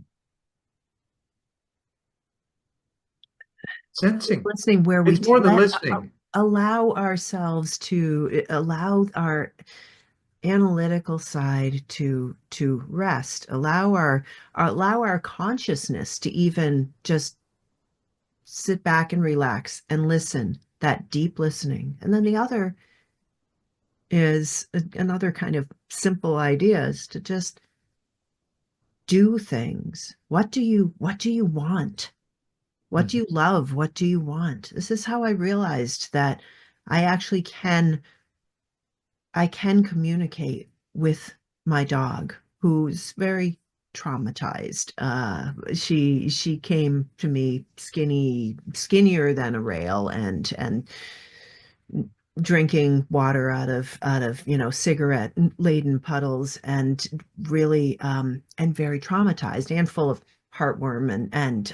Sensing. listening where we It's more than let listening. allow ourselves to allow our analytical side to rest, allow our consciousness to even just sit back and relax and listen, that deep listening. And then the other is another kind of simple idea is to just do things. What do you want? What do Mhm. you love? What do you want? This is how I realized that I actually can communicate with my dog, who's very traumatized. She came to me skinnier than a rail, and drinking water out of cigarette laden puddles, and really and very traumatized and full of heartworm, and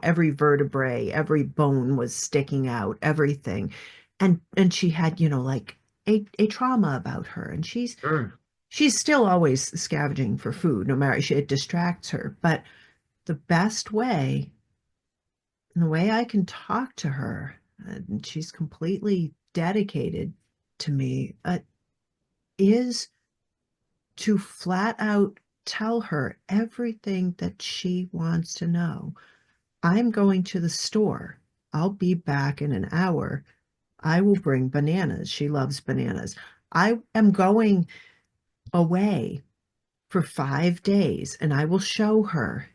every vertebrae, every bone was sticking out, everything. And she had like a trauma about her, and Sure. she's still always scavenging for food, no matter, it distracts her. But the best way, and the way I can talk to her, and she's completely dedicated to me, is to flat out tell her everything that she wants to know. I'm going to the store. I'll be back in an hour. I will bring bananas. She loves bananas. I am going away for 5 days, and I will show her.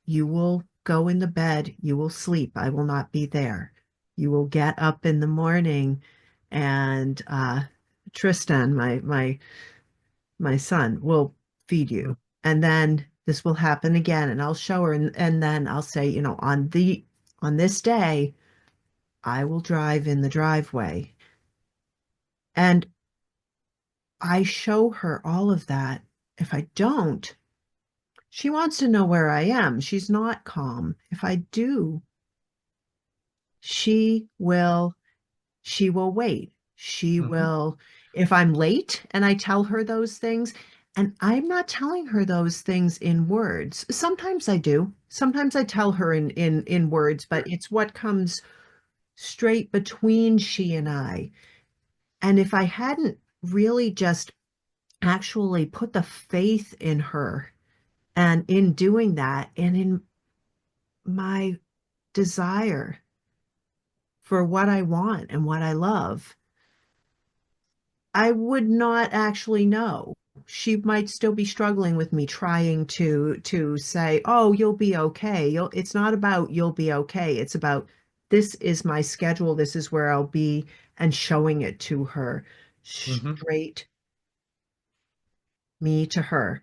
You will go in the bed, you will sleep. I will not be there. You will get up in the morning, and Tristan, my son, will feed Mhm. you. And then this will happen again, and I'll show her, and then I'll say, on this day, I will drive in the driveway. And I show her all of that. If I don't, she wants to know where I am. She's not calm. If I do, she will she will wait. She Mhm. will, if I'm late and I tell her those things, and I'm not telling her those things in words. Sometimes I do. Sometimes I tell her in words, but Sure. it's what comes straight between she and I. And if I hadn't really just actually put the faith in her, and in doing that, and in my desire for what I want and what I love, I would not actually know. She might still be struggling with me, trying to say, "Oh, you'll be okay." It's not about you'll be okay. It's about, this is my schedule, this is where I'll be, and showing it to her, Mhm. straight, me to her.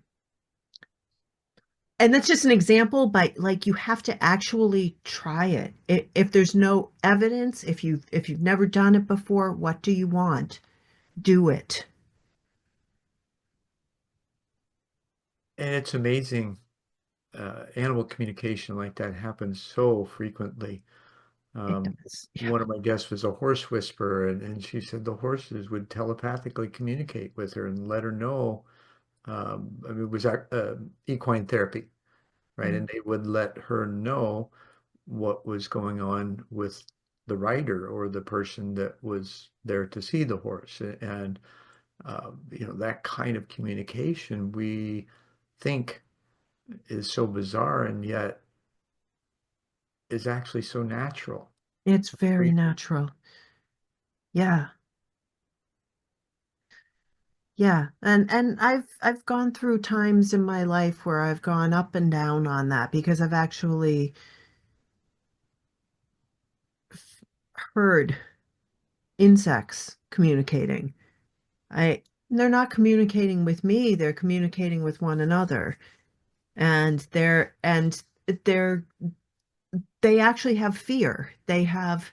And that's just an example, but like, you have to actually try it. If there's no evidence, if you've never done it before, what do you want? Do it. And it's amazing. Animal communication like that happens so frequently. It Um, does. Yeah. one of my guests was a horse whisperer, and she said the horses would telepathically communicate with her and let her know. I mean, it was equine therapy, right? Mm. And they would let her know what was going on with the rider or the person that was there to see the horse. And that kind of communication we think is so bizarre, and yet is actually so natural. It's very Free. natural. Yeah. Yeah. And I've gone through times in my life where I've gone up and down on that, because I've actually heard insects communicating. I They're not communicating with me, they're communicating with one another. And they're they actually have fear. They have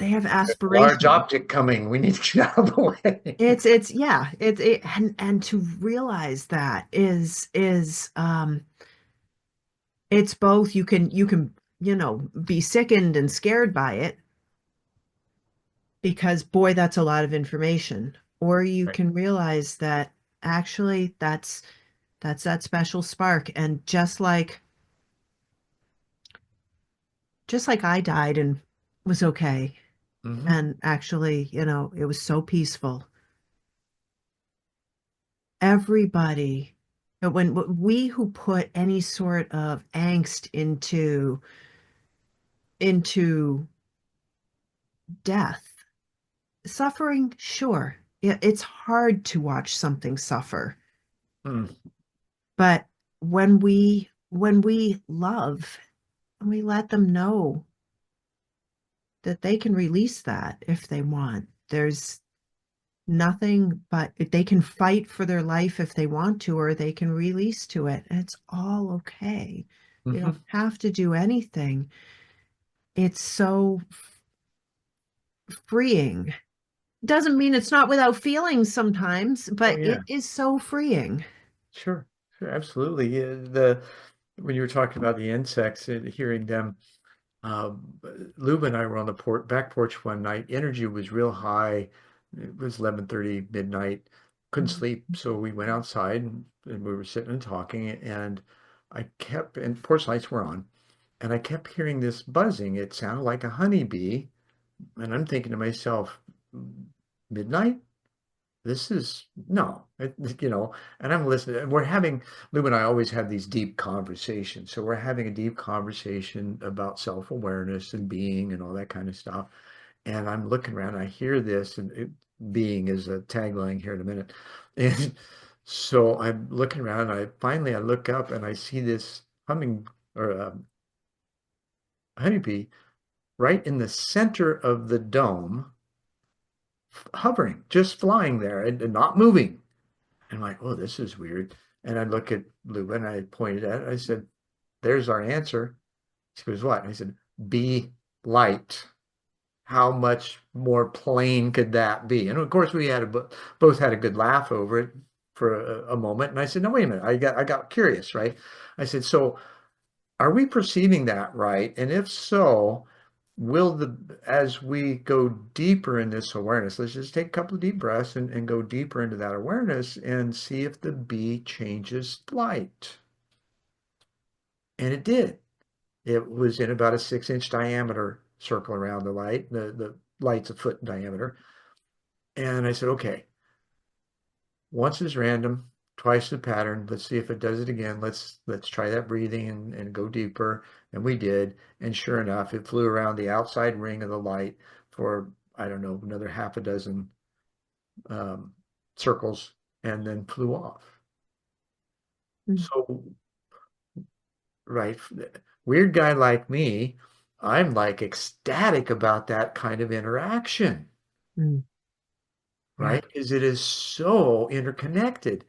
they have Large aspiration. object coming. We need to get out of the way. It's yeah, and to realize that it's both. You can be sickened and scared by it because boy, that's a lot of information. Or you Right. can realize that actually that's that special spark. And just like I died and was okay. Hmm. And actually, it was so peaceful. Everybody, when we who put any sort of angst into death, suffering, sure. It's hard to watch something suffer. Mm. But when we love and we let them know that they can release that if they want, there's nothing but they can fight for their life if they want to, or they can release to it. And it's all okay. They don't Hmm. have to do anything. It's so freeing. Doesn't mean it's not without feelings sometimes, Oh but yeah, it is so freeing. sure, sure, absolutely. Yeah, the when you were talking about the insects and hearing them, um, Luba and I were on the back porch one night. Energy was real high. It was 11:30 midnight. Couldn't sleep, so we went outside and we were sitting and talking. And porch lights were on, and I kept hearing this buzzing. It sounded like a honeybee, and I'm thinking to myself, midnight? This is no, and I'm listening. And Lou and I always have these deep conversations. So we're having a deep conversation about self-awareness and being and all that kind of stuff. And I'm looking around, I hear this, and being is a tagline here in a minute. And so I'm looking around, and I look up and I see this humming or honeybee right in the center of the dome, hovering, just flying there and not moving. And I'm like, oh, this is weird. And I look at Luba and I pointed at it. I said, there's our answer. She goes, what? And I said, be light. How much more plain could that be? And of course, both had a good laugh over it for a moment. And I said, no, wait a minute. I got curious, right? I said, so are we perceiving that right? And if so, as we go deeper in this awareness, let's just take a couple of deep breaths and go deeper into that awareness and see if the bee changes flight. And it did. It was in about a 6-inch diameter circle around the light. The light's a foot in diameter. And I said, okay, once is random, twice the pattern. Let's see if it does it again. Let's try that breathing and go deeper. And we did. And sure enough, it flew around the outside ring of the light for, I don't know, another half a dozen um, circles and then flew off. Mm, So, right, weird guy like me, I'm like ecstatic about that kind of interaction, mm, yeah. right? Because it is so interconnected.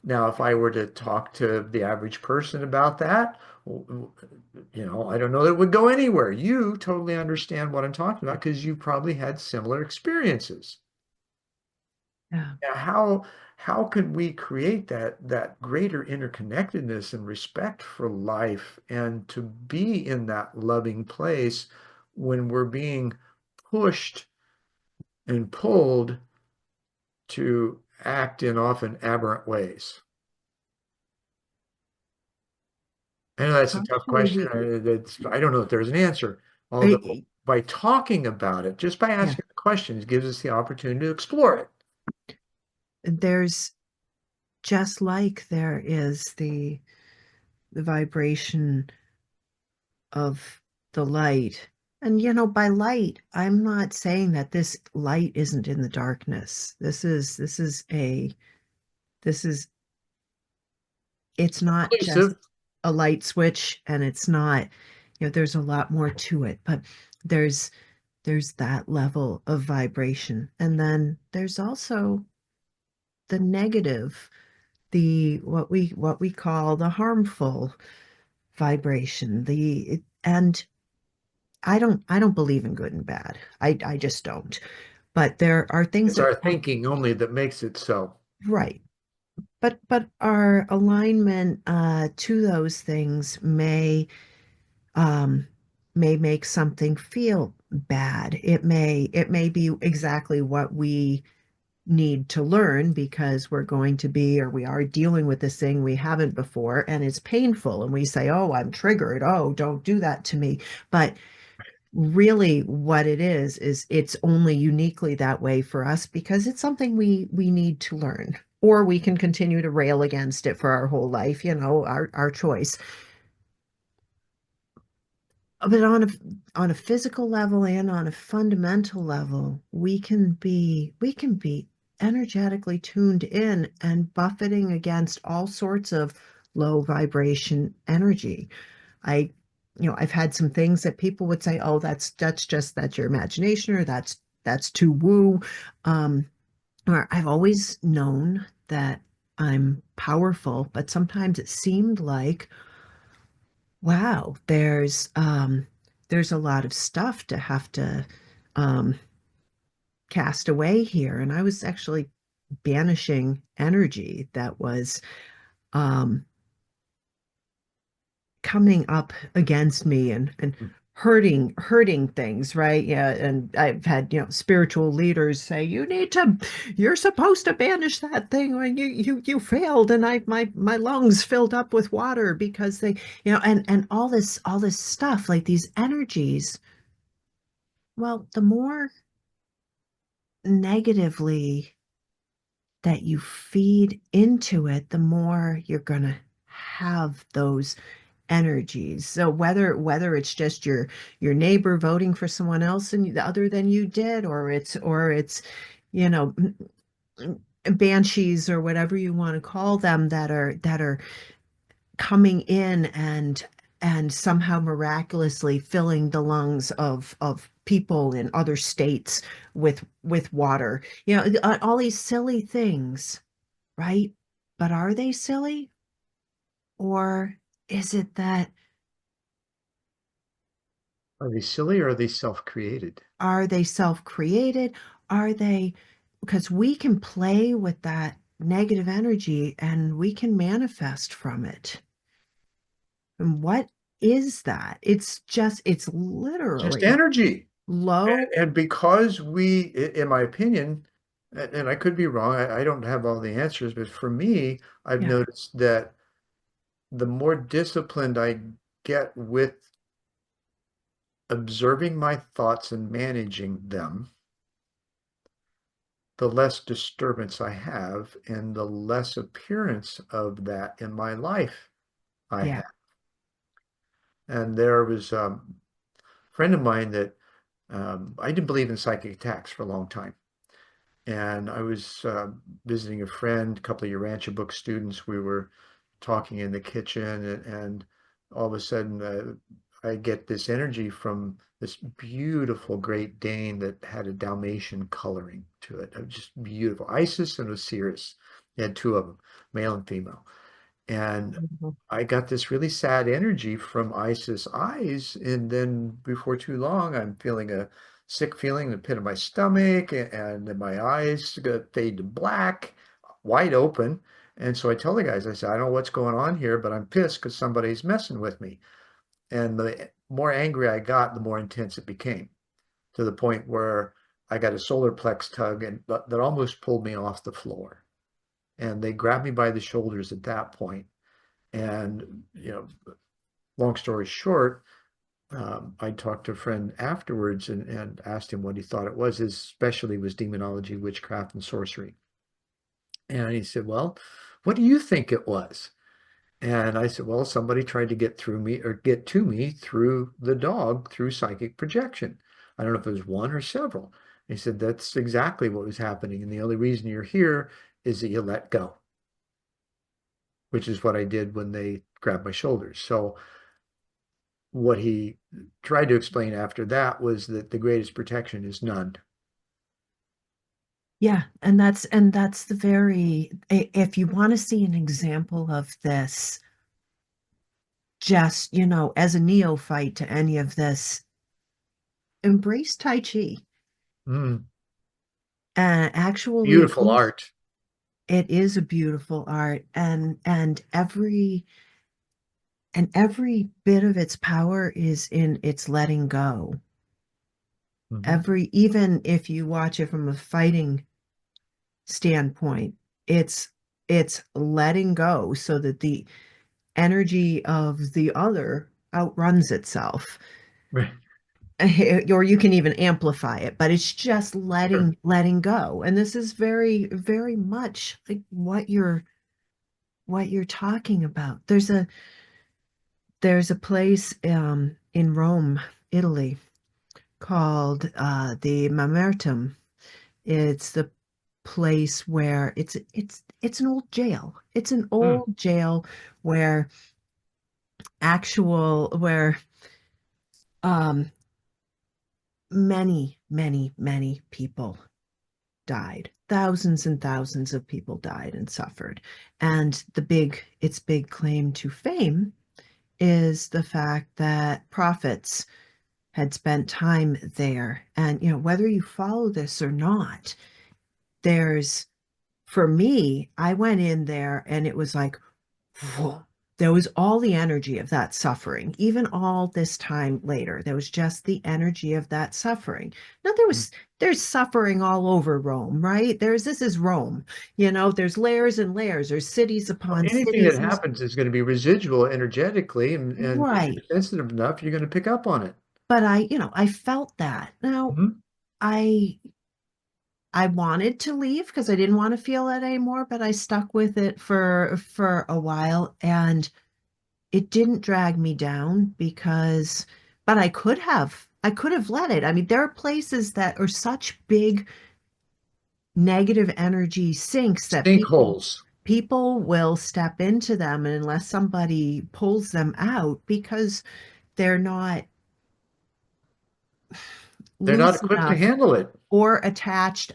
Now, if I were to talk to the average person about that, I don't know that it would go anywhere. You totally understand what I'm talking about because you probably had similar experiences. Yeah. Now, how can we create that greater interconnectedness and respect for life and to be in that loving place when we're being pushed and pulled to act in often aberrant ways? I know that's a How tough can question. we I don't know if there's an answer. Although I- by talking about it, just by yeah, asking the questions, gives us the opportunity to explore it. there's just like there is the vibration of the light. And by light, I'm not saying that this light isn't in the darkness. This is it's not just Inclusive. a light switch, and it's not, there's a lot more to it, but there's there's that level of vibration. And then there's also the negative, the what we call the harmful vibration, and I don't believe in good and bad. I just don't. But there are things It's that our thinking only that makes it so. right. But our alignment to those things um may make something feel bad. It may be exactly what we need to learn because we're going to be or we are dealing with this thing we haven't before and it's painful and we say, "Oh, I'm triggered. Oh, don't do that to me." But really what it is it's only uniquely that way for us because it's something we need to learn. Or we can continue to rail against it for our whole life, our choice. But on a physical level and on a fundamental level, we can be energetically tuned in and buffeting against all sorts of low vibration energy. I, I've had some things that people would say, "Oh, that's your imagination," or that's too woo. Um, or I've always known that I'm powerful, but sometimes it seemed like, wow, there's a lot of stuff to have to um, cast away here, and I was actually banishing energy that was um, coming up against me and hurting things, right? Yeah, and I've had, spiritual leaders say, you're supposed to banish that thing when you failed, and my lungs filled up with water because they, and all this stuff, like these energies. Well, the more negatively that you feed into it, the more you're gonna have those energies. So whether it's just your neighbor voting for someone else and other than you did, or it's you know banshees or whatever you want to call them that are coming in and somehow miraculously filling the lungs of people in other states with water. All these silly things, right? But are they silly? Or is it that Are they silly or are they self-created? are they self-created? Are they because we can play with that negative energy and we can manifest from it. And what is that? It's Just literally energy. low. And because in my opinion, and I could be wrong, I don't have all the answers, but for me, I've Yeah, noticed that the more disciplined I get with observing my thoughts and managing them, the less disturbance I have and the less appearance of that in my life I yeah. have. And there was a friend of mine that I didn't believe in psychic attacks for a long time. And I was visiting a friend, a couple of your Rancho book students. We were talking in the kitchen, and all of a sudden, I get this energy from this beautiful Great Dane that had a Dalmatian coloring to it. It was just beautiful. Isis and Osiris. They had two of them, male and female. And Mhm. I got this really sad energy from Isis eyes. And then before too long, I'm feeling a sick feeling in the pit of my stomach, and then my eyes fade to black, wide open. And so I tell the guys, I said, I don't know what's going on here, but I'm pissed because somebody's messing with me. And the more angry I got, the more intense it became, to the point where I got a solar plex tug and that almost pulled me off the floor. And they grabbed me by the shoulders at that point. And, long story short, I talked to a friend afterwards and asked him what he thought it was. His specialty was demonology, witchcraft, and sorcery. And he said, well, what do you think it was? And I said, well, somebody tried to get through me or get to me through the dog through psychic projection. I don't know if it was one or several. He said, that's exactly what was happening. And the only reason you're here is that you let go, which is what I did when they grabbed my shoulders. So what he tried to explain after that was that the greatest protection is none. Yeah, and that's the if you want to see an example of this, just, as a neophyte to any of this, embrace Tai Chi. Mm, Actually, beautiful art. it is a beautiful art, and every bit of its power is in its letting go. Hmm. Every Even if you watch it from a fighting standpoint, it's it's letting go so that the energy of the other outruns itself. Right. Or you can even amplify it, but it's just Sure. letting go. And this is very, very much like what you're talking about. There's a place in Rome, Italy, called the Mamertum. It's the place where it's an old jail. It's an Mm, old jail where where um many people died. Thousands and thousands of people died and suffered. And its big claim to fame is the fact that prophets had spent time there. And, whether you follow this or not, there's, for me, I went in there and it was like, whoa, there was all the energy of that suffering. Even all this time later, there was just the energy of that suffering. Now mm. there's suffering all over Rome, right? This is Rome. There's layers and layers. There's cities Well, upon anything that cities. happens is going to be residual energetically, and if Right. you're sensitive enough, you're going to pick up on it. But I felt that. Now Hmm. I I wanted to leave because I didn't want to feel it anymore, but I stuck with it for a while, and it didn't drag me down because but I could have let it. I mean, there are places that are such big negative energy sinks that Sinkholes. people will step into them, and unless somebody pulls them out because they're not They're not loose equipped to enough handle it. or attached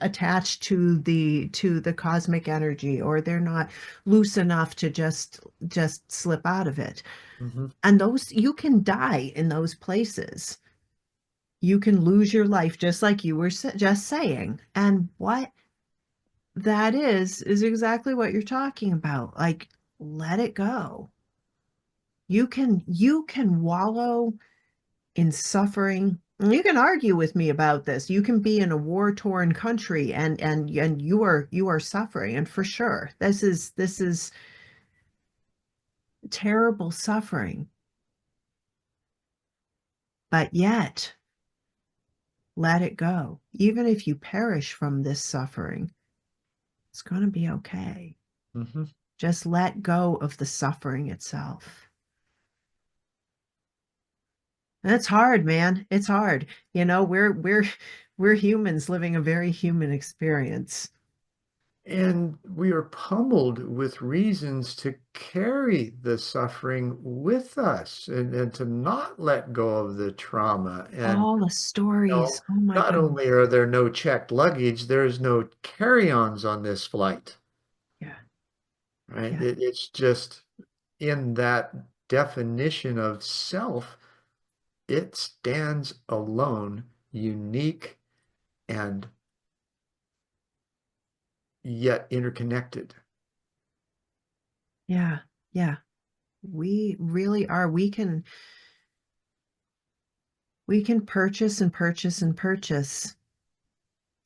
to the cosmic energy, or they're not loose enough to just slip out of it. Hmm. And those you can die in those places. You can lose your life just like you were just saying. And what that is exactly what you're talking about. Like, let it go. You can wallow in suffering. You can argue with me about this. You can be in a war-torn country and you are suffering. And for sure, this is terrible suffering. But yet, let it go. Even if you perish from this suffering, it's going to be okay. Hmm. Just let go of the suffering itself. And it's hard, man. It's hard. We're humans living a very human experience. And we are pummeled with reasons to carry the suffering with us, and to not let go of the trauma. And, All the you know, stories. Oh my not goodness. only are there no checked luggage, there's no carry-ons on this flight, Yeah. right? Yeah. It's just in that definition of self, it stands alone, unique and yet interconnected. Yeah. Yeah. We really are. We can purchase and purchase and purchase.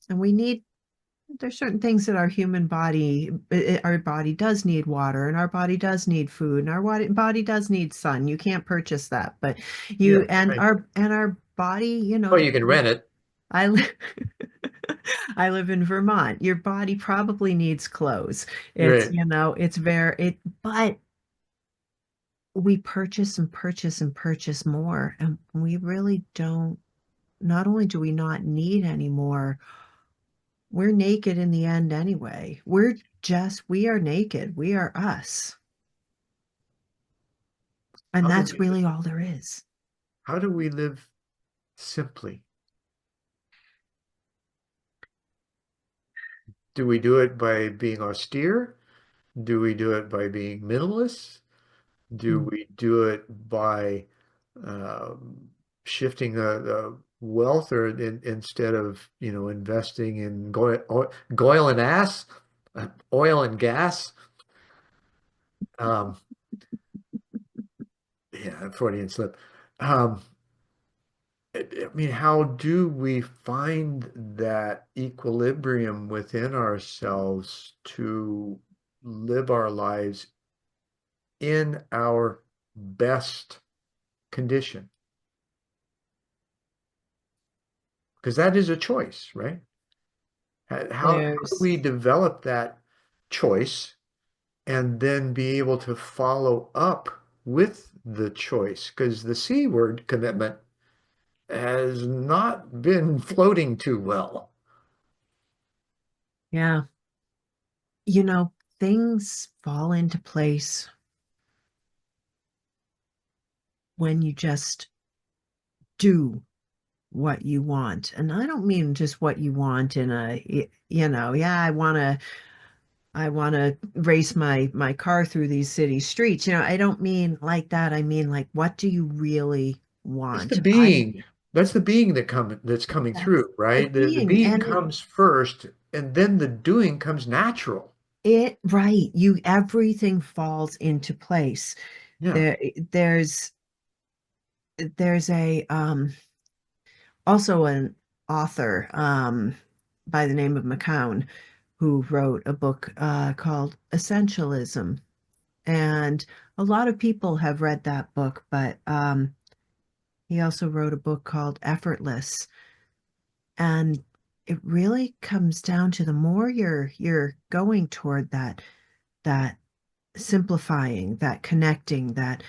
And there's certain things that our body does need water, and our body does need food, and our body does need sun. You can't purchase that, but Yeah, you and right. our body, Well, you can rent it. I live I live in Vermont. Your body probably needs clothes. It's, Right. you know, it's very it but we purchase and purchase and purchase more, and we really don't. Not only do we not need any more, we're naked in the end anyway. We are naked. We are us. And How do that's we really all there is. how do we live simply? Do we do it by being austere? Do we do it by being minimalist? Do Mm. we do it by um, shifting the wealth, or instead of, investing in oil and oil and gas. Um, yeah, Freudian slip. Um, I mean, how do we find that equilibrium within ourselves to live our lives in our best condition? Because that is a choice, right? How do There's, we develop that choice and then be able to follow up with the choice? Because the C word, commitment, has not been floating too well. yeah, you know, things fall into place when you just do what you want. And I don't mean just what you want in yeah, I want to race my car through these city streets. I don't mean like that. I mean like what do you really That's the want? being. That's the being that's coming That's through, the right? The being being and comes first, and then the doing comes natural. it right. You everything falls into place. Yeah. There there's a also an author by the name of McCown who wrote a book called Essentialism. And a lot of people have read that book, but he also wrote a book called Effortless. And it really comes down to the more you're going toward that simplifying, that connecting, that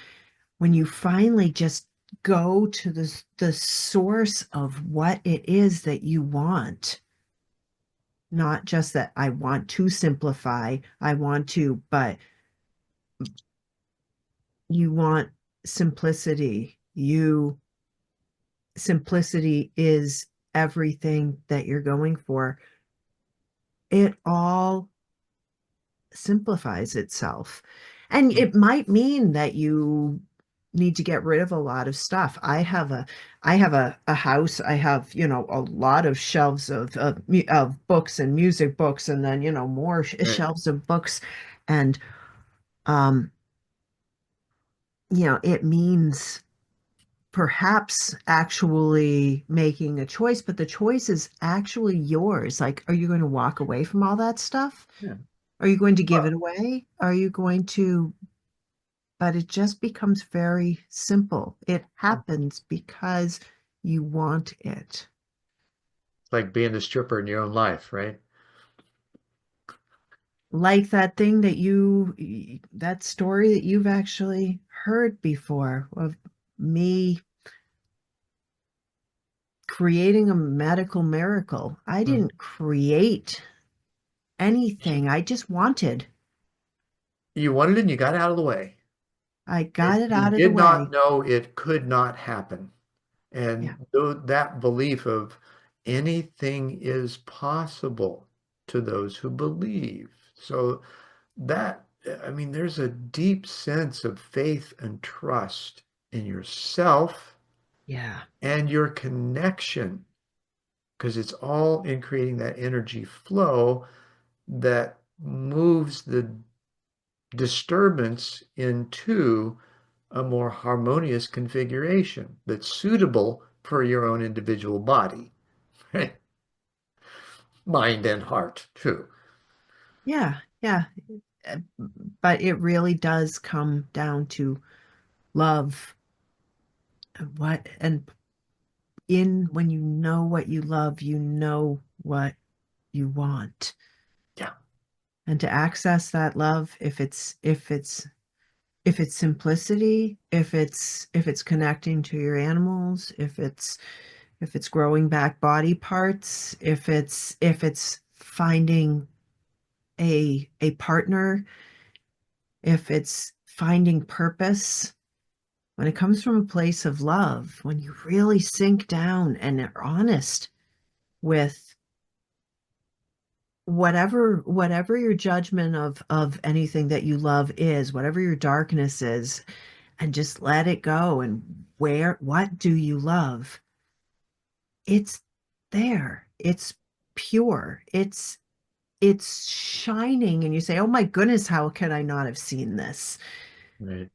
when you finally just go to the source of what it is that you want, not just that I want to simplify, I want to, but you want simplicity. Simplicity is everything that you're going for. It all simplifies itself. And Mm. it might mean that you need to get rid of a lot of stuff. I have a house. I have, a lot of shelves of books and music books, and then, more Right. shelves of books. And um, it means perhaps actually making a choice, but the choice is actually yours. Like, are you going to walk away from all that stuff? Yeah. Are you going to give Well, it away? Are you going to, but it just becomes very simple. It happens because you want it. it's like being the stripper in your own life, right? Like that story that you've actually heard before of me creating a medical miracle. I Mm. didn't create anything. I just wanted. You wanted it and you got out of the way. I And got it you out of the did not way. know it could not happen. Yeah. And that belief of anything is possible to those who believe. So that, I mean, there's a deep sense of faith and trust in yourself Yeah. and your connection, because it's all in creating that energy flow that moves the disturbance into a more harmonious configuration that's suitable for your own individual body, right? Mind and heart, too. Yeah. Yeah. Uh, But it really does come down to love. And when you know what you love, you know what you want. Yeah. And to access that love, if it's simplicity, if it's connecting to your animals, if it's growing back body parts, if it's finding a partner, if it's finding purpose, when it comes from a place of love, when you really sink down and are honest with whatever your judgment of anything that you love is, whatever your darkness is, and just let it go. And what do you love? it's there. It's pure. It's shining and you say, "Oh my goodness, how could I not have seen this?" Right.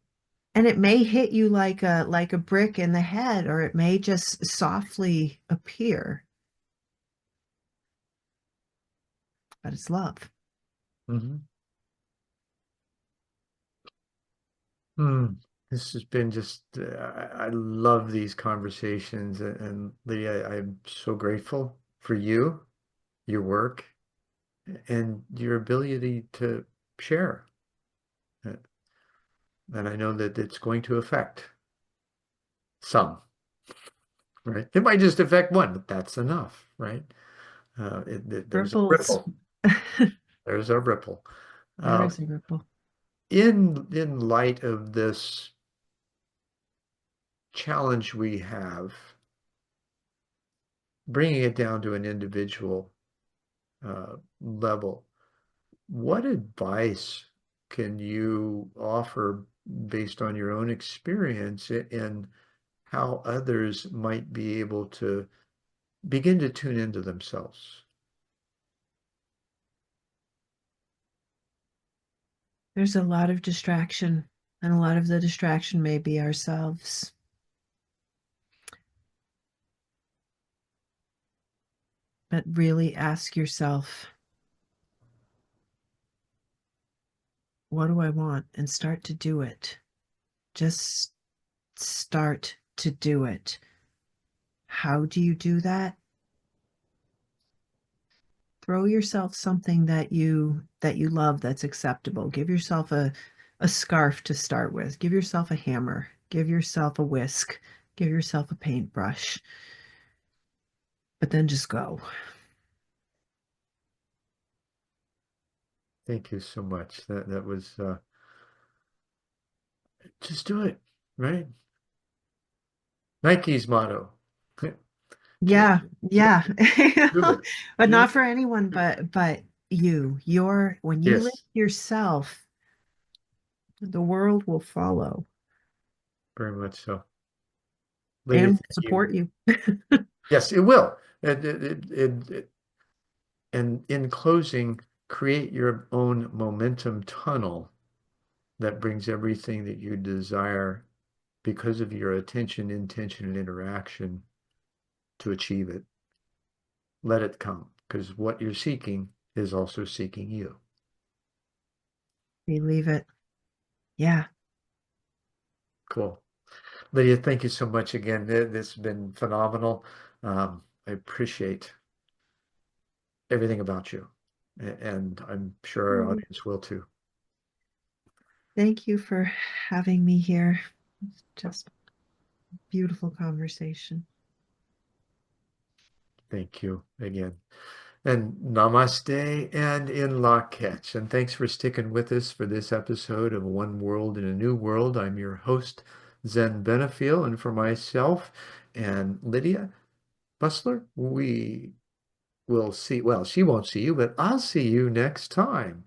And it may hit you like a brick in the head, or it may just softly appear, but it's love. Hmm. Hmm. This has been just, I love these conversations. And Lydia, I'm so grateful for you, your work, and your ability to share. Uh, And I know that it's going to affect some, right? It might just affect one, but that's enough, right? There's a Ripples. ripple. There's a ripple. There Uh, is a ripple. in light of this challenge we have, bringing it down to an individual level, what advice can you offer based on your own experience in how others might be able to begin to tune into themselves? There's a lot of distraction, and a lot of the distraction may be ourselves. But really ask yourself, what do I want? And start to do it. Just start to do it. How do you do that? Throw yourself something that you love that's acceptable. Give yourself a scarf to start with. Give yourself a hammer. Give yourself a whisk. Give yourself a paintbrush. But then just go. Thank you so much. That was just do it, right? Nike's motto. Just, Yeah, just yeah. do it. But not Just for anyone do it. but you. Your when you live Yes, yourself, the world will follow very much so. Lydia, and thank you. support you. Yes, it will. And in closing, create your own momentum tunnel that brings everything that you desire because of your attention, intention, and interaction to achieve it. Let it come because what you're seeking is also seeking you. Believe it. Yeah. Cool. Lydia, thank you so much again. This has been phenomenal. I appreciate everything about you, and I'm sure our audience will too. Thank you for having me here. Just beautiful conversation. Thank you again. And namaste and in lak'ech. And thanks for sticking with us for this episode of One World in a New World. I'm your host, Zen Benefiel, and for myself and Lydia Busler, we will see, well, she won't see you, but I'll see you next time.